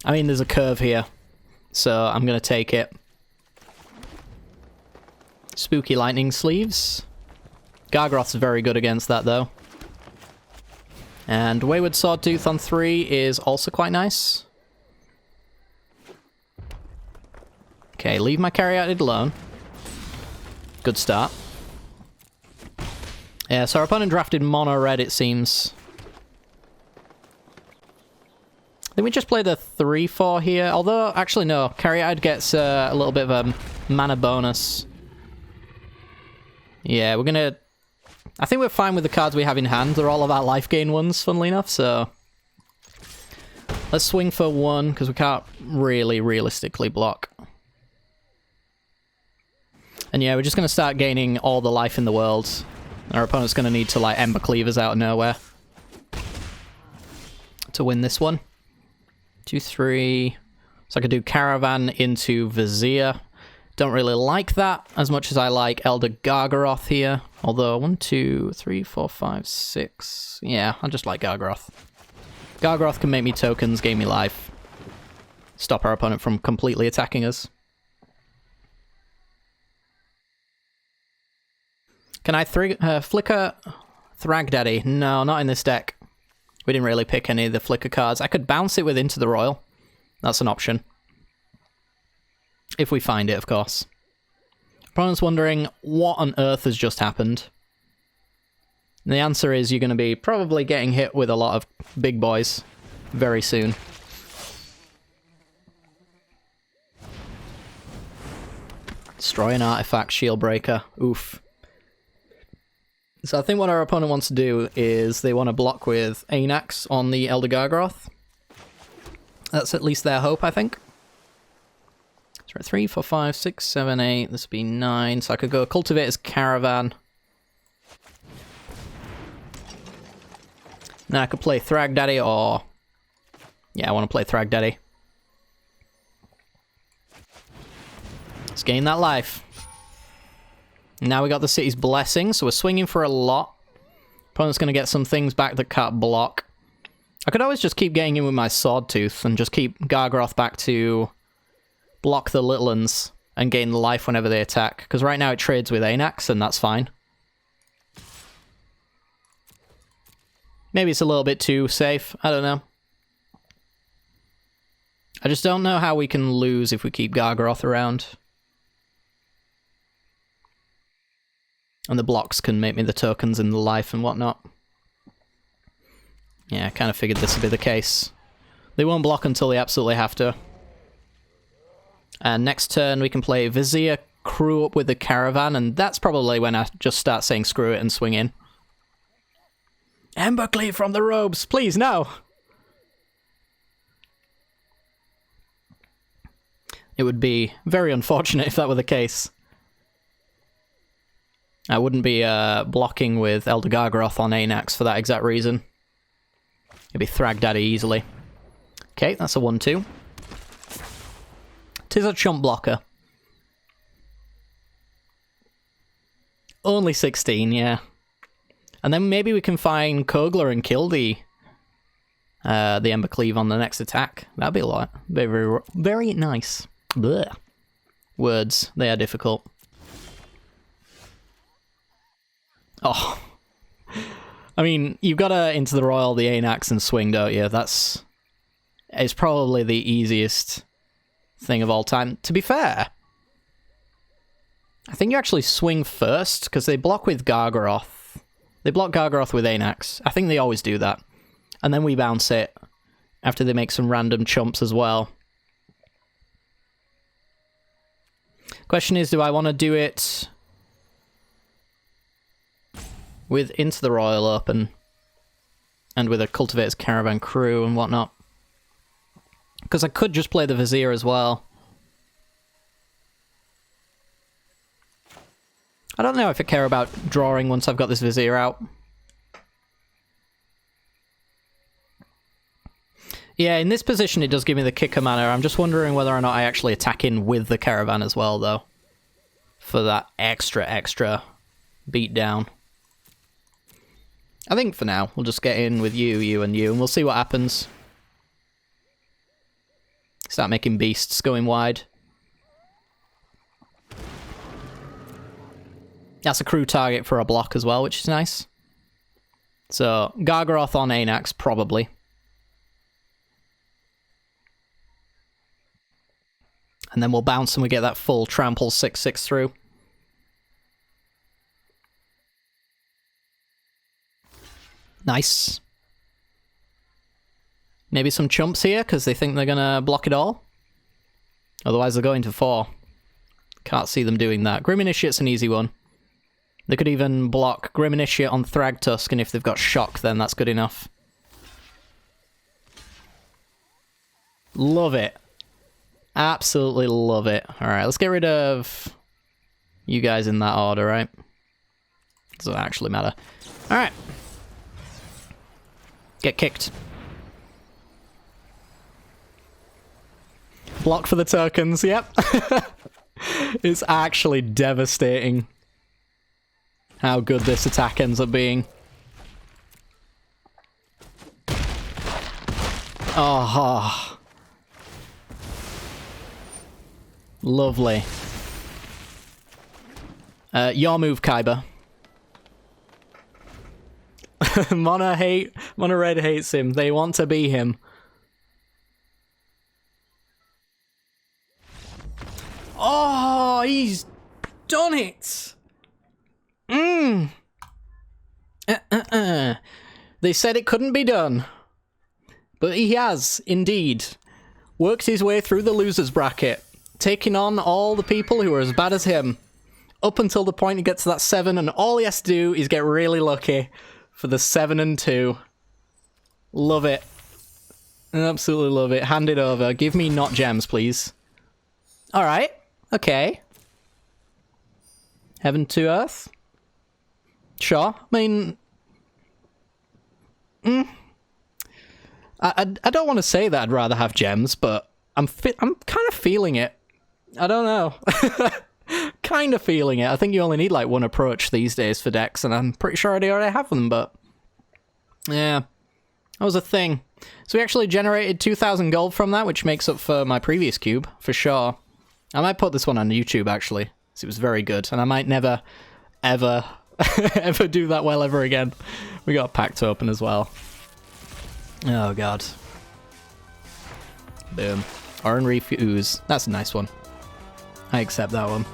I mean, there's a curve here, so I'm going to take it. Spooky Lightning Sleeves. Gargaroth's very good against that, though. And Wayward Swordtooth on 3 is also quite nice. Okay, leave my Caryatid alone. Good start. Yeah, so our opponent drafted mono red, it seems. Then we just played a 3-4 here. Although, actually no, Caryatid gets a little bit of a mana bonus. Yeah, we're gonna... I think we're fine with the cards we have in hand. They're all of our life gain ones, funnily enough, so... Let's swing for 1, because we can't really realistically block. And yeah, we're just going to start gaining all the life in the world. Our opponent's going to need to, like, Ember Cleavers out of nowhere to win this one. 2, 3... So I could do Caravan into Vizier. Don't really like that as much as I like Elder Gargaroth here. Although, 1, 2, 3, 4, 5, 6... Yeah, I just like Gargaroth. Gargaroth can make me tokens, gain me life. Stop our opponent from completely attacking us. Can I flicker Thragdaddy? No, not in this deck. We didn't really pick any of the flicker cards. I could bounce it with Into the Royal. That's an option. If we find it, of course. Opponent's wondering, what on earth has just happened? And the answer is you're going to be probably getting hit with a lot of big boys. very soon. Destroy an artifact, shield breaker. Oof. So I think what our opponent wants to do is they want to block with Anax on the Elder Gargoth. That's at least their hope, I think. So we're at 3, 4, 5, 6, 7, 8. This would be 9. So I could go Cultivator's Caravan. Now I could play Thrag Daddy or... Yeah, I want to play Thrag Daddy. Let's gain that life. Now we got the city's blessing, so we're swinging for a lot. Opponent's going to get some things back that can't block. I could always just keep getting in with my Sword Tooth and just keep Gargaroth back to block the little uns and gain the life whenever they attack. Because right now it trades with Anax, and that's fine. Maybe it's a little bit too safe. I don't know. I just don't know how we can lose if we keep Gargaroth around. And the blocks can make me the tokens and the life and whatnot. Yeah, I kind of figured this would be the case. They won't block until they absolutely have to. And next turn we can play Vizier, crew up with the Caravan, and that's probably when I just start saying screw it and swing in. Embercleave from the robes, please, no! It would be very unfortunate if that were the case. I wouldn't be blocking with Elder Gargaroth on Anax for that exact reason. It'd be Thrag Daddy easily. Okay, that's a 1-2. Tis a chump blocker. Only 16, yeah. And then maybe we can find Kogler and kill the Embercleave on the next attack. That'd be a lot. Very, very, very nice. Blech. Words, they are difficult. Oh. I mean, you've got to into the Royal, the Anax, and swing, don't you? It's probably the easiest thing of all time. To be fair, I think you actually swing first, because they block with Gargaroth. They block Gargaroth with Anax. I think they always do that. And then we bounce it after they make some random chumps as well. Question is, do I want to do it with Into the Royal Open and with a Cultivator's Caravan crew and whatnot? Because I could just play the Vizier as well. I don't know if I care about drawing once I've got this Vizier out. Yeah, in this position it does give me the kicker mana. I'm just wondering whether or not I actually attack in with the Caravan as well, though. For that extra beat down. I think for now, we'll just get in with you, and we'll see what happens. Start making beasts going wide. That's a crew target for a block as well, which is nice. So, Gargaroth on Anax, probably. And then we'll bounce and we get that full trample 6/6 through. Nice. Maybe some chumps here, because they think they're going to block it all. Otherwise they're going to 4. Can't see them doing that. Grim Initiate's an easy one. They could even block Grim Initiate on Thragtusk, and if they've got Shock, then that's good enough. Love it. Absolutely love it. Alright, let's get rid of you guys in that order, right? Doesn't actually matter. Alright. Get kicked. Block for the tokens, yep. It's actually devastating how good this attack ends up being. Oh. Lovely. Your move, Kaiba. Mono Red hates him. They want to be him. Oh, he's done it. They said it couldn't be done. But he has, indeed, worked his way through the loser's bracket, taking on all the people who are as bad as him, up until the point he gets to that 7, and all he has to do is get really lucky for the 7 and 2. Love it. Absolutely love it. Hand it over. Give me not gems, please. Alright. Okay. Heaven to Earth? Sure. I mean... I don't want to say that I'd rather have gems, but I'm kind of feeling it. I don't know. Kind of feeling it. I think you only need like one approach these days for decks, and I'm pretty sure I already have them, but... Yeah. That was a thing. So we actually generated 2,000 gold from that, which makes up for my previous cube, for sure. I might put this one on YouTube, actually, because it was very good, and I might never, ever, ever do that well ever again. We got a pack to open as well. Oh, God. Boom. Oran Reef Ooze. That's a nice one. I accept that one.